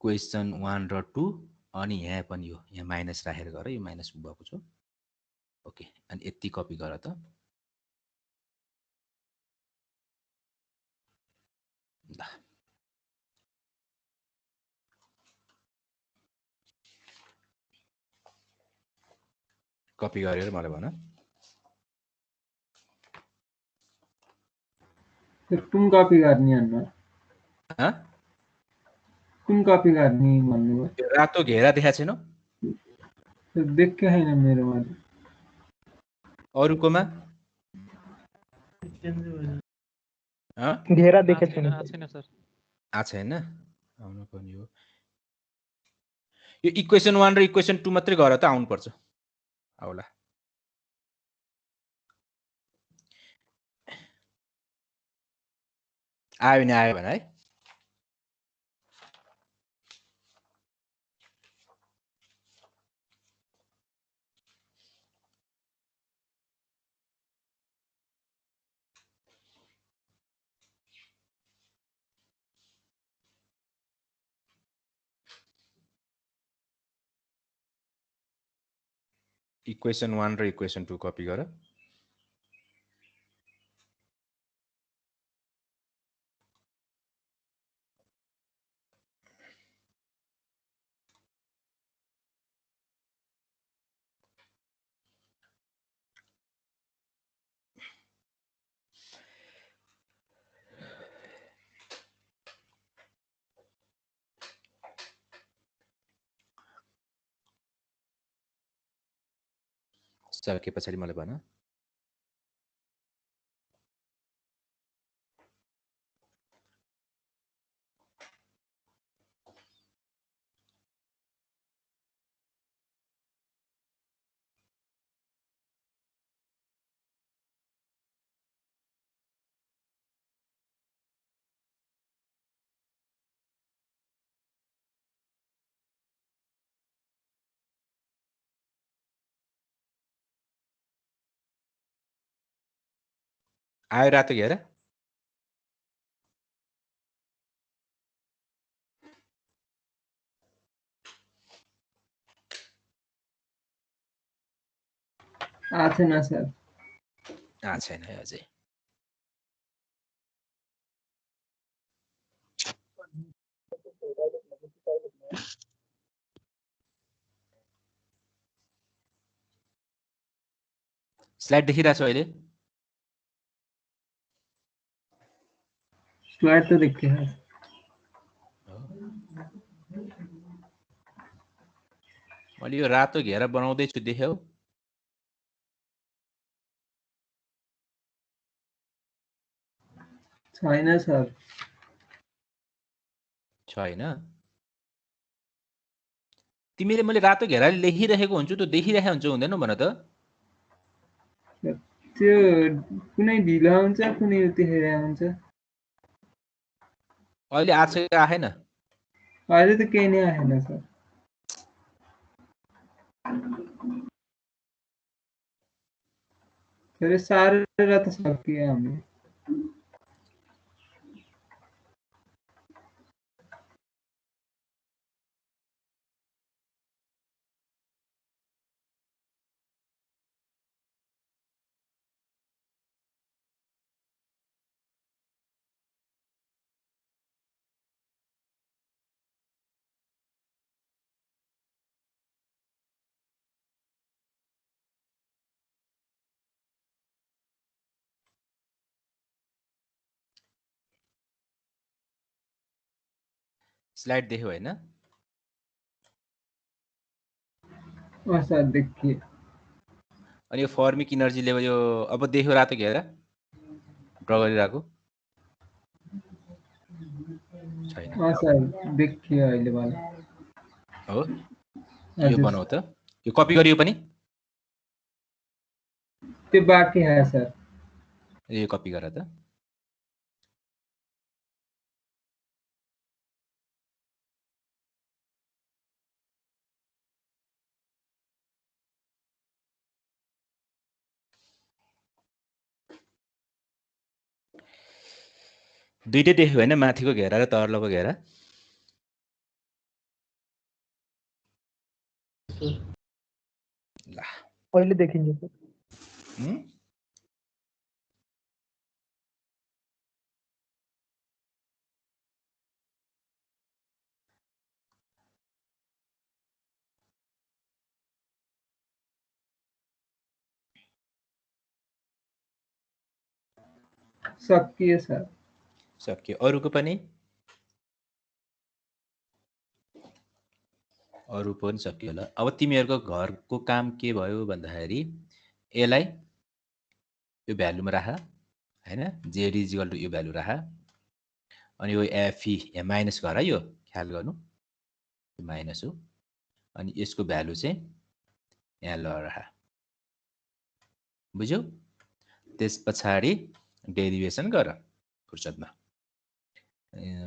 क्वेसन 1 र 2 अनि यहाँ पनि यो यहाँ माइनस राखेर गर यो माइनस भएको छ ओके अनि यति कपी गर त ल कपी गरेर मलाई भन कुन कपी गर्ने अन्ना ह कुन कपी गर्ने भन्नुभयो यो रातो घेरा देखाएको छैन देख्यो छैन मेरोमा अरुकोमा घेरा देखेको छैन सर आ छैन आउनु पनि हो यो इक्वेसन 1 र इक्वेसन 2 मात्रै गर त आउनु पर्छ आउला आयो भने है इक्वेसन 1 र इक्वेसन 2 कपी गर सके पछाडि मलाई भन आयो रातो घेरा छैन सर छैन है अझै स्लाइड देखिरहेको छ अहिले स्लाइड त देखियो मैले यो रातो घेरा बनाउँदैछु देख्यौ छैन सर छैन तिमीले मैले रातो घेराले लेखिरहेको हुन्छु त्यो देखिरहेको हुन्छ हुँदैन भन त त्यो कुनै ढिलो हुन्छ कुनै उतिखेर हुन्छ अहिले आछ कि आएन अहिले त केही नै आएन सर फेरि सारेर त सकियो हामी स्लाइड देख्यौ हैन सर देखिए अनि यो फर्मिक इनर्जी लेभल यो अब देख्यो रातो घेरा ड्र गरिरहेको छैन सर देखियो अहिले वाला हो यो बनाऊ त यो कपी गरियो पनि त्यो बाँकी है सर यो कपी गर त दुईटै देख्यो हैन माथिको घेरा र तल्लोको घेरा सर। ल अहिले देखिन्छ सर। सकियो सर। सक्यो। अरूको पनि सक्यो ल। अब तिमीहरूको घरको काम के भयो भन्दाखेरि यसलाई यो भ्यालुमा राख हैन, जेड इजिकल टु यो भ्यालु राख, अनि यो एफई यहाँ माइनस गर है, यो ख्याल गर्नु माइनस हो, अनि यसको भ्यालु चाहिँ यहाँ ल राख, बुझ्यौ? त्यस पछाडि डेरिभेसन गर फुर्सदमा।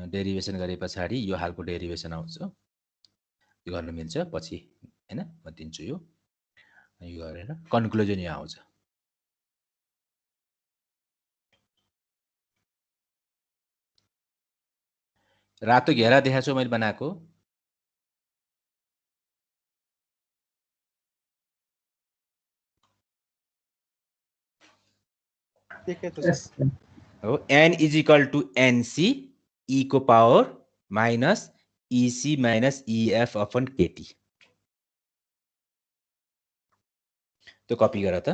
डेरिभेसन गरे पछाडि यो हालको डेरिभेसन आउँछ, यो गर्न मिल्छ पछि हैन, म दिन्छु यो गरेर कन्क्लुजन यहाँ आउँछ। रातो घेरा देखाएको छु मैले बनाएको, हो n इजिकल टु एनसी ई को पावर माइनस इसी माइनस इएफ अपन केटी। त्यो कपी गर त,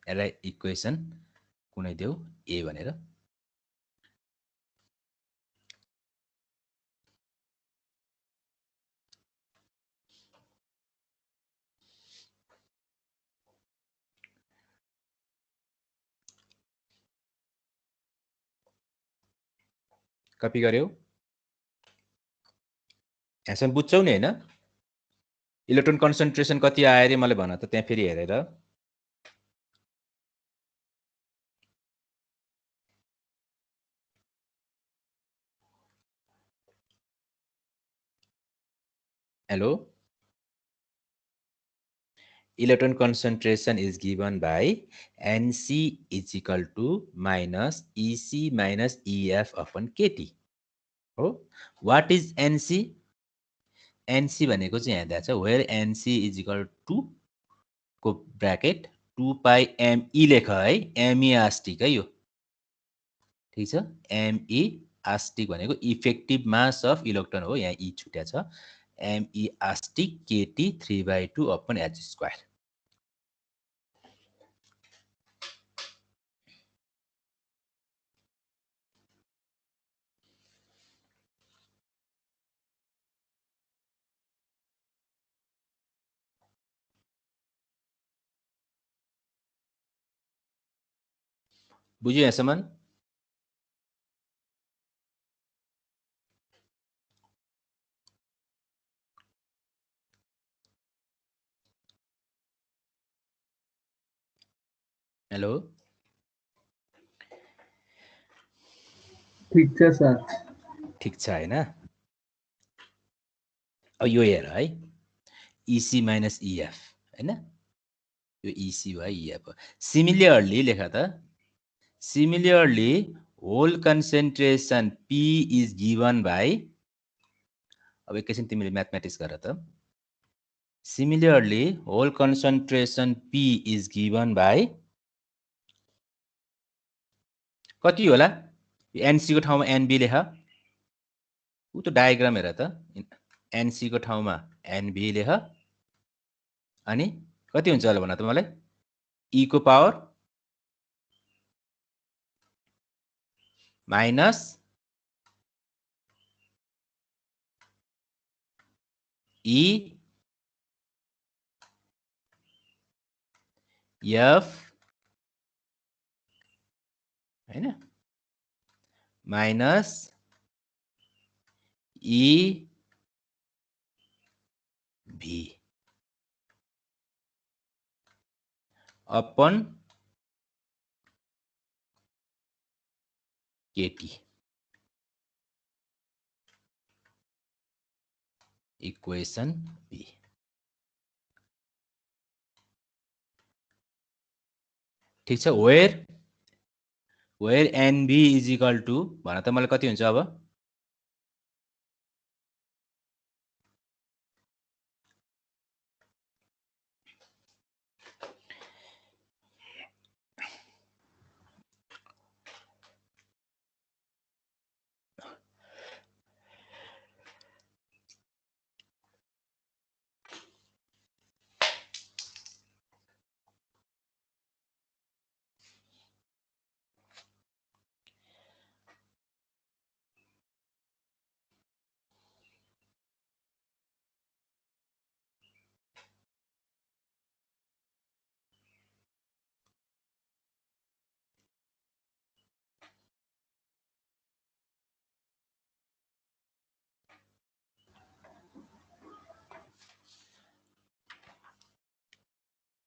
यसलाई इक्वेसन कुनै देऊ ए भनेर। कपी गर्यौ? यहाँसम्म बुझ्छौ नि हैन? इलेक्ट्रोन कन्सन्ट्रेसन कति आयो रे मलाई भन त त्यहाँ फेरि हेरेर। Hello, electron concentration is given by NC is equal to minus EC minus EF upon KT. हो, what is NC? NC भनेको चाहिँ यहाँ दिएको छ, where NC is equal to को ब्रैकेट 2 पाई ME लेख है, ME आस्टिक है यो, ठीक छ? ME आस्टिक भनेको इफेक्टिभ मास अफ इलेक्ट्रोन हो, यहाँ E छुट्या छ, ME आस्टिक KT 3/2 upon H square. बुझ्यो यहाँसम्म? हेलो, ठीक छ सर। ठीक छ हैन? अब यो हेर है, EC माइनस EF हैन, यो EC वा EF हो। सिमिलरली लेख त, similarly hole concentration P is given by, अब एकैछिन तिमीले म्याथमेटिक्स गर त, similarly hole concentration P is given by कति होला? एनसी को ठाउँमा एनबी लेख, उ त डायग्राम हेर त, एनसी को ठाउँमा एनबी लेख, अनि कति हुन्छ होला भन त मलाई? ई को पावर माइनस ई एफ हैन, minus E V upon K T equation B. ठीक छ? Where N B is equal to भन त मलाई कति हुन्छ अब?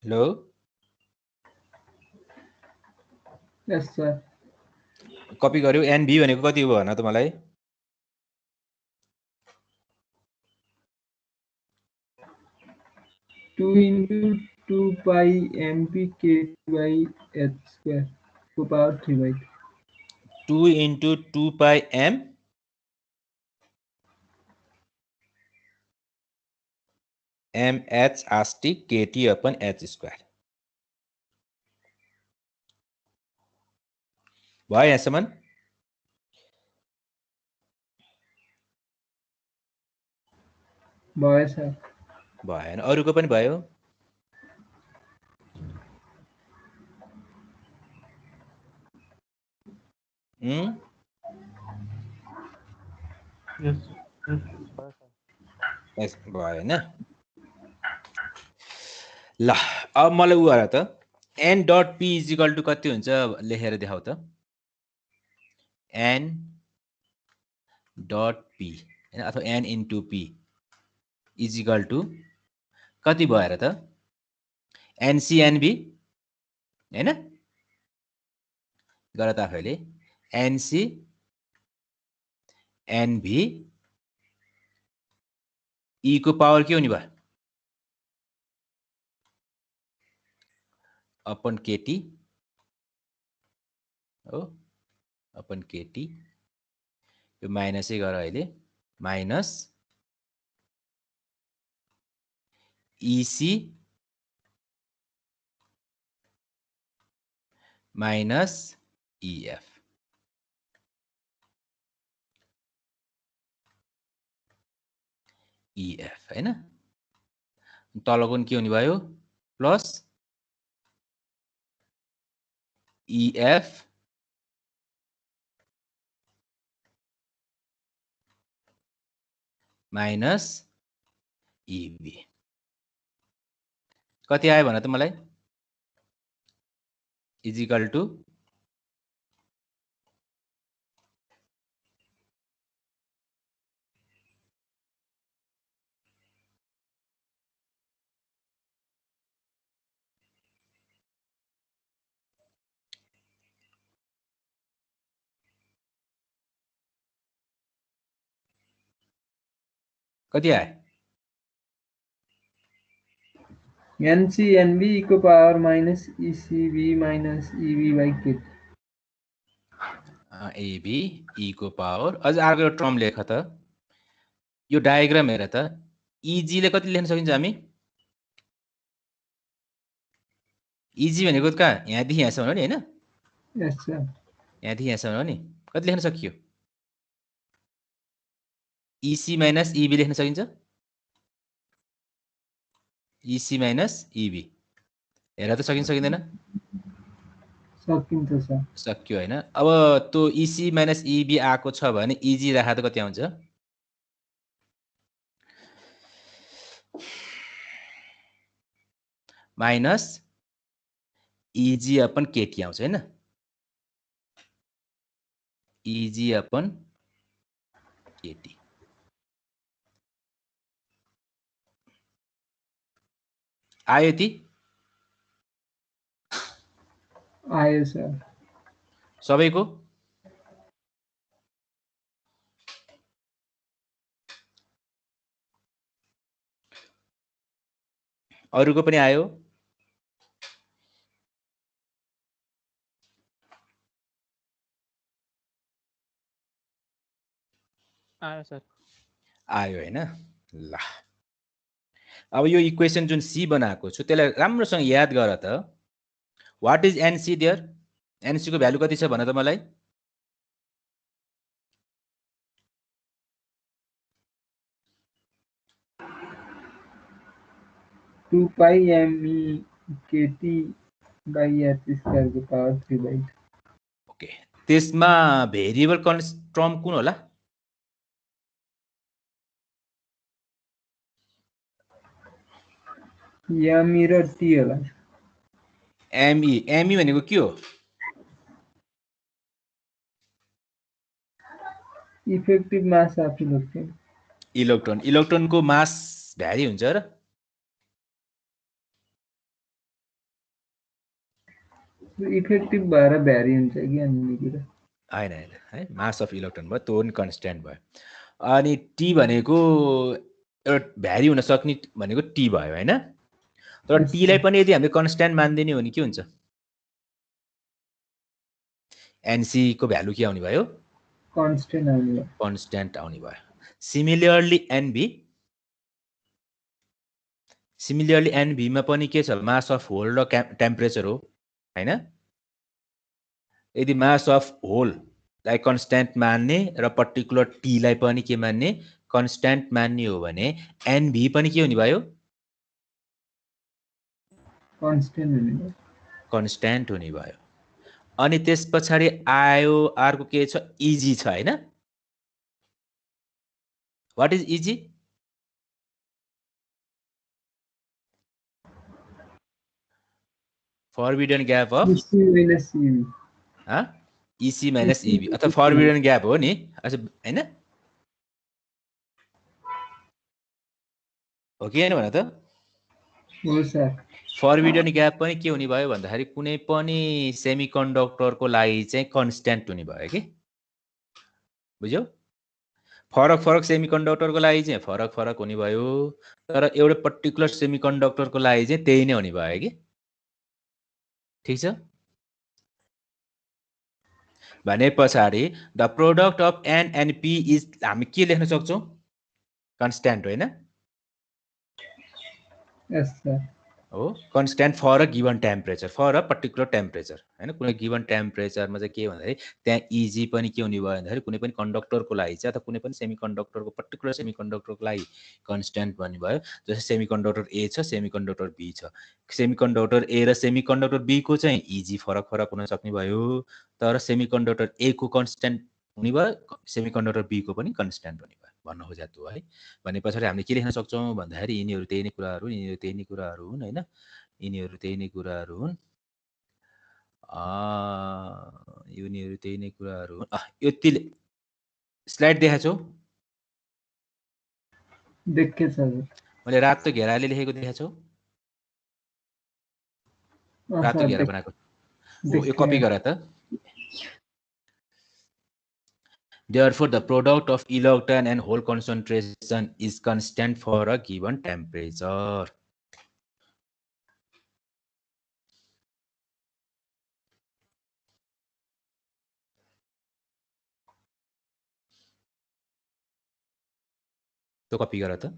लो यस सर कपी गर्यो एनभी भनेको कति हो भन त मलाई 2 into 2 pi mp kt by h square को power 3/2 2 into 2 pi m mh astic kt upon h square भयो यहाँसम्म भयो सर भएन अरुको पनि भयो यस भएन ल अब मलाई उ गर त n dot p is equal to कति हुन्छ लेखेर देखाउ त n डट p हैन अथवा n into p is equal to कति भएर त nc nb हैन गर त आफैले nc nb e को पावर के हुने भयो अपन केटी हो अपन केटी यो माइनसै गर अहिले माइनस इसी माइनस इएफ इएफ हैन तलको के हुने भयो प्लस इएफ माइनस इबी कति आयो भन त मलाई इज इक्वल टु कति आयो nc nb को power minus ecb minus eb by kt AB E को पावर अझ अर्को एउटा टर्म लेख त यो डायग्राम हेर त इजी ले कति लेख्न सकिन्छ हामी इजी भनेको कहाँ यहाँदेखि यहाँसम्म हो नि हैन यस सर यहाँदेखि यहाँसम्म हो नि कति लेख्न सकियो इसी माइनस इबी लेख्न सकिन्छ इसी माइनस इबी हेर त सकिन्छ सकिँदैन सकिन्छ सर सक्यो हैन अब त्यो इसी माइनस इबी आएको छ भने इजी राखा त कति आउँछ माइनस इजी अपन केटी आउँछ हैन इजी अपन केटी आयो ती आयो सर सबैको अरुको पनि आयो आयो सर आयो हैन ल अब यो इक्वेसन जुन सी बनाएको छु त्यसलाई राम्रोसँग याद गर त what is N C there N C को भ्यालु कति छ भन त मलाई 2 pi me kt by h square को power 3/2 ओके त्यसमा भेरिएबल टर्म कुन होला एमई र टी होला एमई एमई भनेको के हो इफेक्टिभ मास अफ इलेक्ट्रोन इलेक्ट्रोनको मास भ्यारी हुन्छ र इफेक्टिभ भएर भ्यारी हुन्छ कि अन्य कुरा होइन होइन है मास अफ इलेक्ट्रोन भयो त्यो पनि कन्स्ट्यान्ट भयो अनि टी भनेको एउटा भ्यारी हुन सक्ने भनेको टी भयो होइन तर Yes, टीलाई पनि यदि हामीले कन्स्ट्यान्ट मानिदिने हो भने के हुन्छ एनसी को भ्यालु के आउने भयो कन्स्टेन्ट आउने भयो कन्स्ट्यान्ट आउने भयो सिमिलरली एनबी मा पनि के छ मास अफ होल र टेम्परेचर हो हैन यदि मास अफ होल लाई कन्स्ट्यान्ट मान्ने र पर्टिकुलर टी लाई पनि के मान्ने कन्स्ट्यान्ट मान्ने हो भने एनबी पनि के हुने भयो कन्स्टेन्ट हुने भयो कन्स्ट्यान्ट हुने भयो अनि त्यस पछाडी आयो अर्को के छ इजी छ हैन what is Eg forbidden gap of EC minus EV Ec minus Eb अथवा फॉरबिडन ग्याप हो नि अच्छा हैन हो कि हैन भन त हो सर फॉरबिडन ग्याप पनि के हुने भयो भन्दाखेरि कुनै पनि सेमिकन्डक्टरको लागि चाहिँ कन्स्ट्यान्ट हुने भयो कि बुझ्यौ फरक फरक सेमिकन्डक्टरको लागि चाहिँ फरक फरक हुने भयो तर एउटा पर्टिकुलर सेमिकन्डक्टरको लागि चाहिँ त्यही नै हुने भयो कि ठीक छ भने पछाडी the product of N and P is हामी के लेख्न सक्छौं कन्स्ट्यान्ट होइन यस सर हो constant for a given temperature for a particular temperature हैन कुनै गिवन टेम्परेचरमा चाहिँ के भन्दाखेरि त्यहाँ इजी पनि के हुने भयो भन्दाखेरि कुनै पनि कन्डक्टरको लागि चाहिँ अथवा कुनै पनि सेमिकन्डक्टरको पर्टिकुलर सेमिकन्डक्टरको लागि कन्स्ट्यान्ट भन्ने भयो जस्तै सेमिकन्डक्टर ए छ सेमिकन्डक्टर बी छ सेमिकन्डक्टर ए र सेमिकन्डक्टर बी को चाहिँ इजी फरक फरक हुन सक्ने भयो तर सेमिकन्डक्टर ए को कन्स्ट्यान्ट हुने भयो सेमिकन्डक्टर बी को पनि कन्स्ट्यान्ट हुने भयो भन्न खोजेको है भने पछाडी हामीले के लेख्न सक्छौं भन्दाखेरि यिनीहरु त्यही नै कुराहरु यिनीहरु त्यही नै कुराहरु हुन् हैन यिनीहरु त्यही नै कुराहरु हुन् यिनीहरु त्यही नै कुराहरु हुन् यति स्लाइड देखाछौ देखे सर मैले रातो घेराले लेखेको देखाछौ रातो घेरा बनाएको यो कपी गर त Therefore, the product of electron and hole concentration is constant for a given temperature. तो कॉपी करा था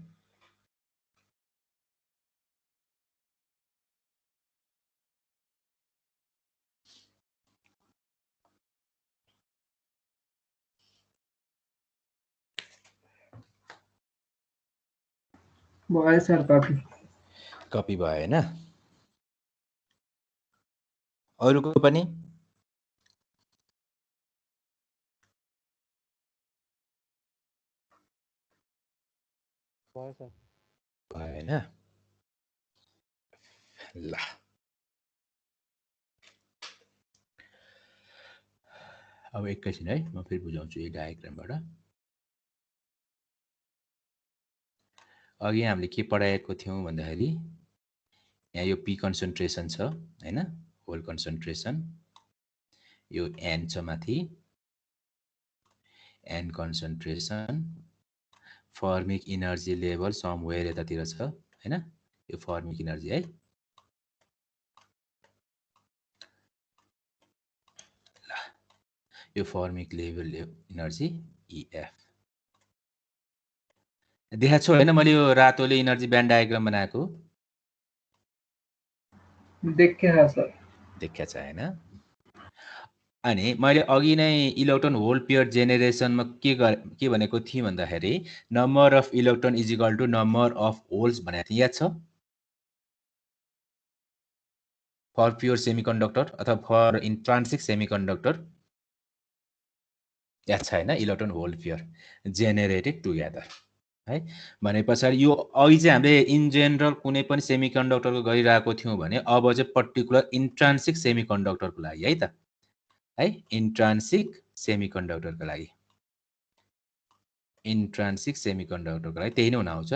भयो सर कपी भयो हैन अरुको पनि भयो सर भयो हैन ल अब एकैछिन है म फेरि बुझाउँछु यो डायग्रामबाट अघि हामीले के पढाएको थियौं भन्दाखेरि यहाँ यो पी कन्सन्ट्रेसन छ हैन होल कन्सन्ट्रेसन यो एन छ माथि N concentration Fermi energy level somewhere यतातिर छ हैन यो फर्मिक इनर्जी है ल यो फर्मिक लेभल इनर्जी इएफ देखाएको छु हैन मैले यो रातोले इनर्जी ब्यान्ड डायग्राम बनाएको देखेँ सर देख्या छ हैन अनि मैले अघि नै इलेक्ट्रोन होल पेयर जेनेरेसनमा के भनेको थिएँ भन्दाखेरि number of electron is equal to number of holes भनेको थिएँ याद छ फर प्योर सेमिकन्डक्टर अथवा फर इन्ट्रान्सिक सेमिकन्डक्टर याद छ हैन electron hole pair generated together है भने पछाडी यो अघि चाहिँ हामीले इन जनरल कुनै पनि सेमिकन्डक्टरको गरिरहेको थियौं भने अब चाहिँ पर्टिकुलर इन्ट्रान्सिक सेमिकन्डक्टरको लागि है त है इन्ट्रान्सिक सेमिकन्डक्टरको लागि इन्ट्रान्सिक सेमिकन्डक्टरको लागि त्यही नै हुन आउँछ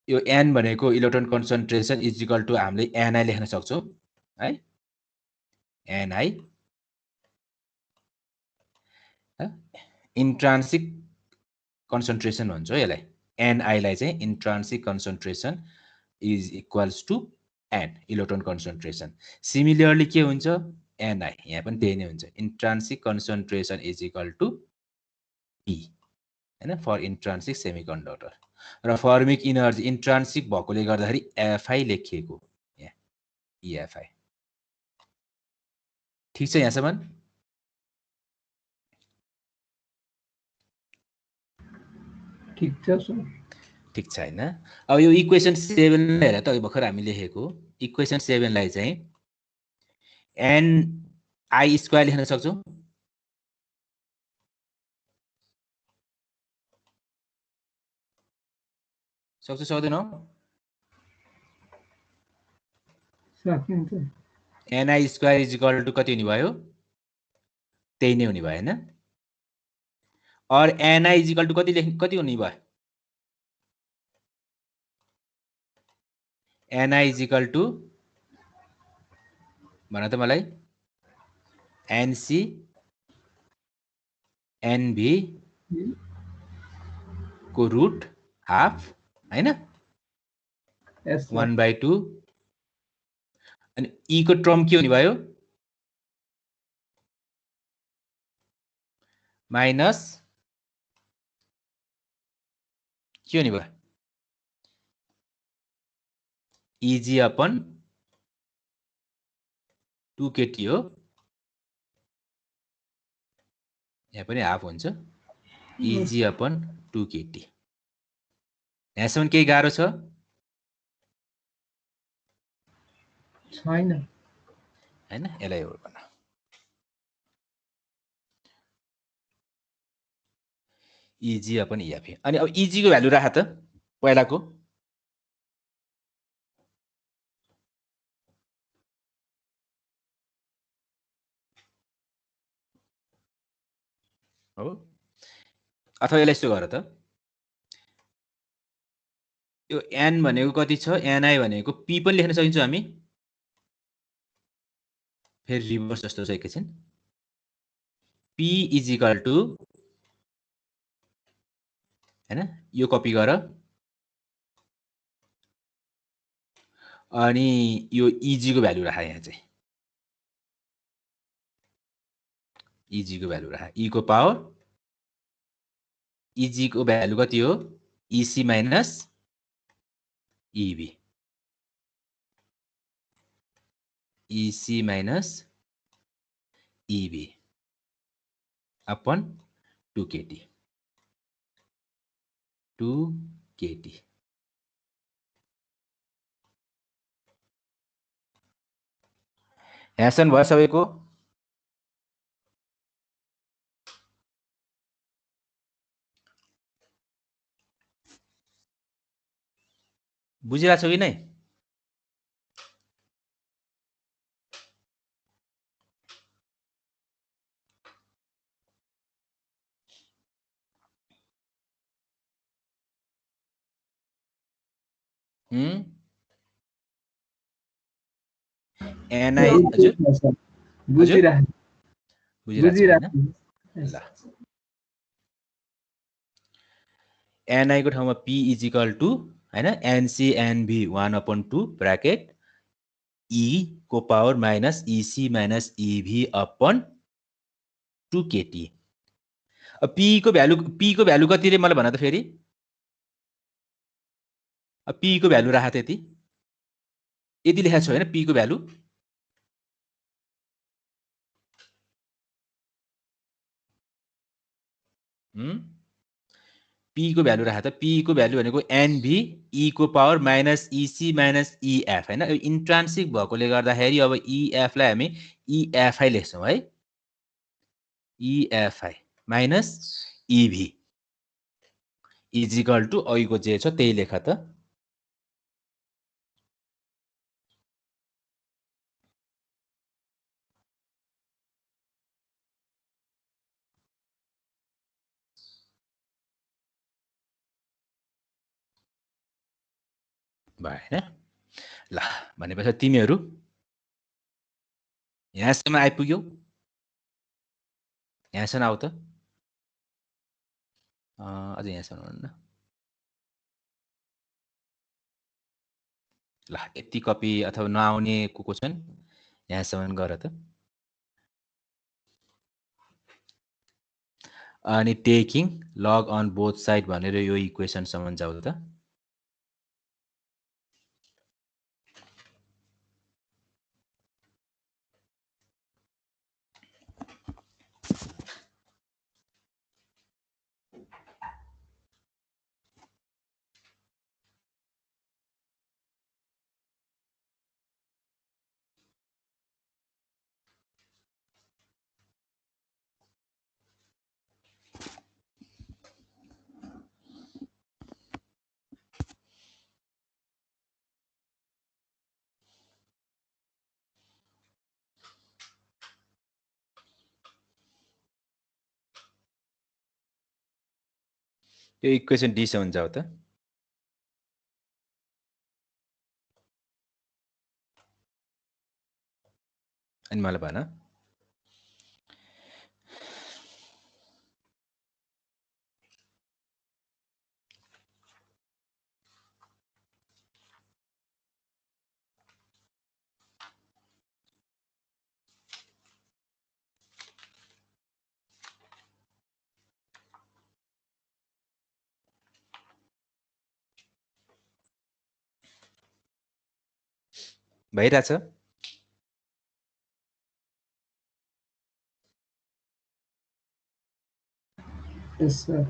यो एन भनेको electron concentration is equal to हामीले एनआई लेख्न सक्छौं है एनआई इन्ट्रान्सिक कन्सन्ट्रेसन भन्छ यसलाई एनआईलाई चाहिँ intrinsic concentration is equals to N electron concentration similarly के हुन्छ एनआई यहाँ पनि त्यही नै हुन्छ intrinsic concentration is equal to P हैन फर इन्ट्रान्सिक सेमिकन्डक्टर र फर्मिक इनर्जी इन्ट्रान्सिक भएकोले गर्दाखेरि एफआई लेखिएको यहाँ इएफआई ठीक छ यहाँसम्म ठीक छ सर ठीक छ हैन अब यो इक्वेसन 7 हेर त भर्खर हामी लेखेको इक्वेसन 7 लाई चाहिँ एन आई स्क्वायर लेख्न सक्छौं सक्दैनौ सकिन्छ N I square is equal to कति हुने भयो त्यही नै हुने भयो हैन और एनआई इज इक्वल टु कति हुने भयो एनआई इज इक्वल टु भन त मलाई एनसी एनभी को रुट हाफ हैन यस 1/2 अनि ई को टर्म के हुने भयो माइनस के हुने भयो इजी अपन 2kT हो यहाँ पनि हाफ हुन्छ इजी अपन 2kT यहाँसम्म केही गाह्रो छ छैन हैन यसलाई हो भन इजी अपन इएफ अनि अब इजी को भ्यालु राख त पहिलाको हो अथवा यसलाई यसो गर त यो एन भनेको कति छ एनआई भनेको पी पनि लेख्न सकिन्छ हामी फेरि रिभर्स जस्तो छ एकैछिन पी इज इक्वल टु हैन यो कपी गर अनि यो इजी को भ्यालु राख यहाँ चाहिँ इजी को भ्यालु राख ई को पावर इजी को भ्यालु कति हो EC minus EB EC minus EB upon 2kT 2kT यहाँसम्म भयो सबैको बुझिरहेको छौ कि नै एनआई हजुर बुझिरहेको ल एनआई को ठाउँमा पी इज इक्वल टु हैन एनसी एनभी 1/2 ब्रैकेट ई को पावर माइनस इसी माइनस ईभी अपन 2kT अब पी को भ्यालु कति रे मलाई भन त फेरि अब पी को भ्यालु राख त्यति यति लेखेको छ हैन पी को भ्यालु पी को भ्यालु राख त पी को भ्यालु भनेको एनभी ई को पावर माइनस इसी माइनस इएफ हैन यो इन्ट्रान्सिक भएकोले गर्दाखेरि अब इएफ लाई हामी इएफआई लेख्छौं है इएफआई माइनस ईभी इज इक्वल टु अघिको जे छ त्यही लेख त भयो हैन ल भनेपछि तिमीहरु यहाँसम्म आइपुग्यौ यहाँसम्म आऊ त अझ यहाँसम्म भन्नु ल यति कपी अथवा नआउने को छन् यहाँसम्म गर त अनि taking log on both side भनेर यो इक्वेसनसम्म जाऊ त यो इक्वेसन डी सम्म जाऊ त अनि मलाई भन भइरहेछ यस सर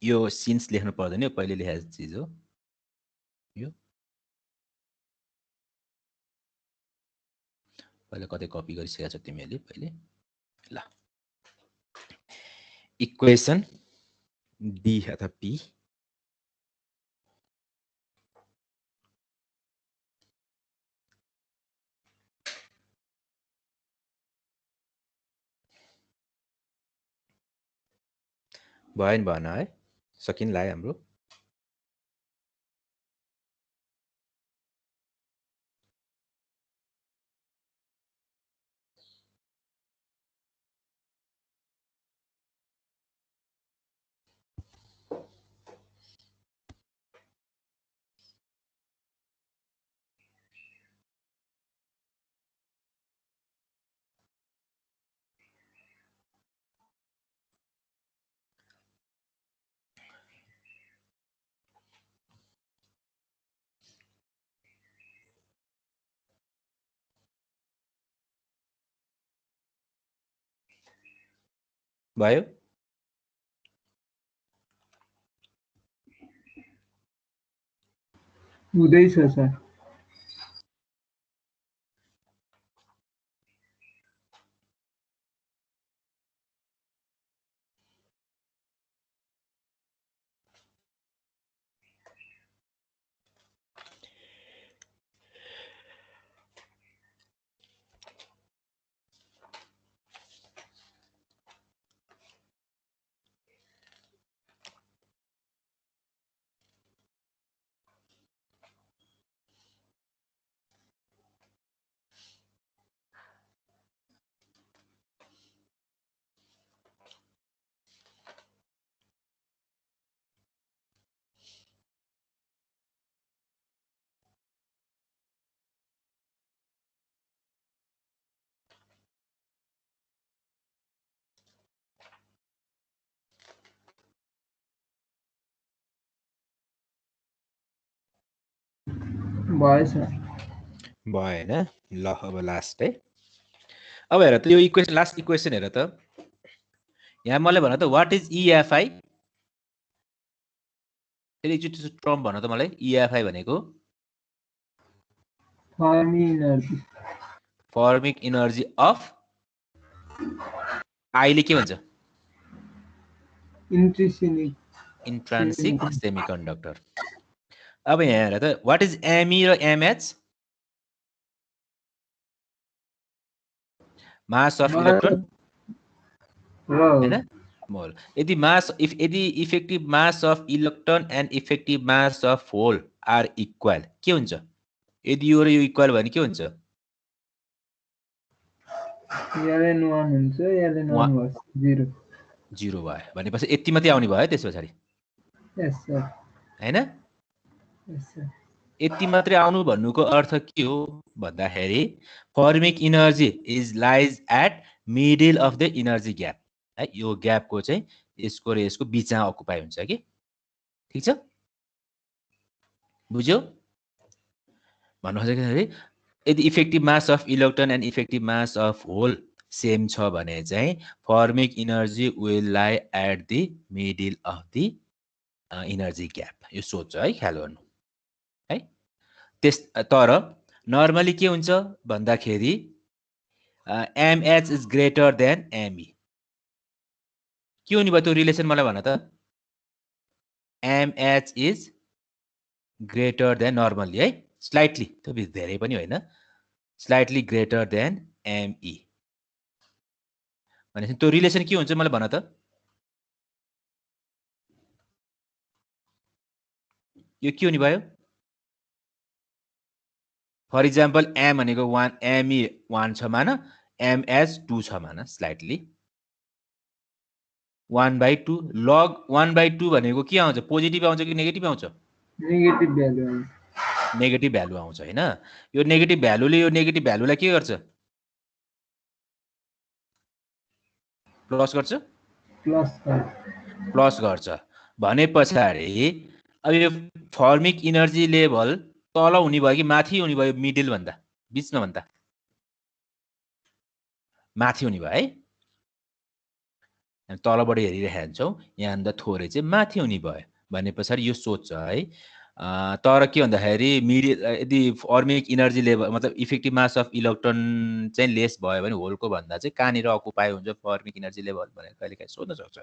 यो सिन्स लेख्नु पर्दैन यो पहिले लेखेको चिज हो यो पहिला कतै कपी गरिसकेको छ तिमीहरूले पहिले ल इक्वेसन डी अथवा पी भयो नि भन है सकिन लाग्यो हाम्रो भयो हुँदैछ सर भयो सर भयो होइन ल अब लास्ट है अब हेर त यो इक्वेसन लास्ट इक्वेसन हेर त यहाँ मलाई भन त वाट इज इएफआई फेरि एकचोटि टर्म भन त मलाई इएफआई भनेको फर्मिक इनर्जी अफ आईले के भन्छ इन्ट्रान्सिक सेमिकन्डक्टर। अब यहाँ हेर त व्हाट इज एमई र एमएच? मास अफ इलेक्ट्रोन हैन मोल। यदि effective mass of electron and effective mass of hole are equal के हुन्छ? यदि यो र यो इक्वल भने के हुन्छ? Ln1 हुन्छ, Ln1 was 0. 0 भयो भनेपछि यति मात्रै आउने भयो त्यस पछाडि Yes sir. हैन? Yes sir. यति मात्रै आउनु भन्नुको अर्थ के हो भन्दाखेरि Fermi energy is lies at middle of the energy gap है। यो ग्यापको चाहिँ यसको र यसको बिचमा अकुपाई हुन्छ कि ठीक छ? बुझ्यो? भन्नु खोजेको यदि effective mass of electron and effective mass of hole same छ भने चाहिँ Fermi energy will lie at the middle of the energy gap. यो सोच है, ख्याल गर्नु है। तर नर्मली के हुन्छ भन्दाखेरि M H is greater than M E. के हुने भयो त्यो रिलेसन मलाई भन त? M H is greater than normally है, स्लाइटली, त्यो धेरै पनि होइन, स्लाइटली ग्रेटर देन एमई भनेपछि त्यो रिलेसन के हुन्छ मलाई भन त? यो के हुने भयो? फर इक्जाम्पल एम भनेको 1, एमई 1 छ मान, एमएच 2 छ मान, स्लाइटली 1/2 लग 1/2 भनेको के आउँछ? पोजिटिभ आउँछ कि नेगेटिभ आउँछ? नेगेटिभ भ्यालु आउँछ। नेगेटिभ भ्यालु आउँछ हैन? यो नेगेटिभ भ्यालुले यो नेगेटिभ भ्यालुलाई के गर्छ? प्लस गर्छ? प्लस गर्छ भने पछाडि अब यो फर्मिक इनर्जी लेभल तल हुने भयो कि माथि हुने भयो? मिडल भन्दा बिचमा भन्दा माथि हुने भयो है। तलबाट हेरिरहेका छौँ, यहाँभन्दा थोरै चाहिँ माथि हुने भयो भने पछाडि यो सोच है। तर के भन्दाखेरि मिडल यदि फर्मिक इनर्जी लेभल मतलब इफेक्टिभ मास अफ इलेक्ट्रोन चाहिँ लेस भयो भने होलको भन्दा चाहिँ कहाँनिर अकुपाई हुन्छ फर्मिक इनर्जी लेभल भनेर कहिलेकाहीँ सोध्न सक्छ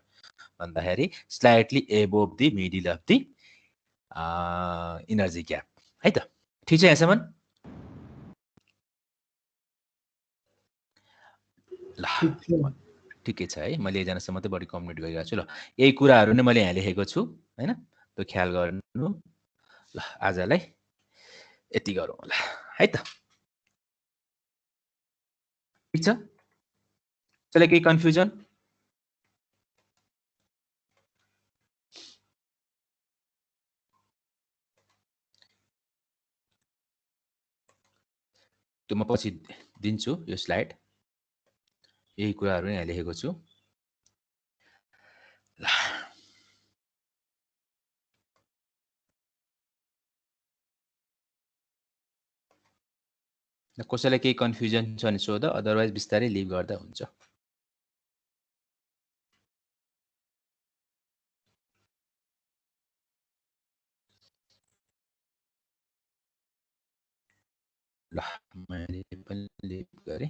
भन्दाखेरि slightly above the middle of the energy gap है त। ठिक छ यहाँसम्म? ल ठिकै छ है। मैले एकजनासँग मात्रै बढी कम्युनिकेट गरिरहेको छु। ल यही कुराहरू नै मैले यहाँ लेखेको छु हैन, त्यो ख्याल गर्नु। ल आजलाई यति गरौँ होला है त। ठिक छ? चलो केही कन्फ्युजन? त्यो म पछि दिन्छु यो स्लाइड। यही कुराहरू यहाँ लेखेको छु। कसैलाई केही कन्फ्युजन छ भने सोध, अदरवाइज बिस्तारै लिभ गर्दा हुन्छ। ल मैले पनि लिभ गरेँ।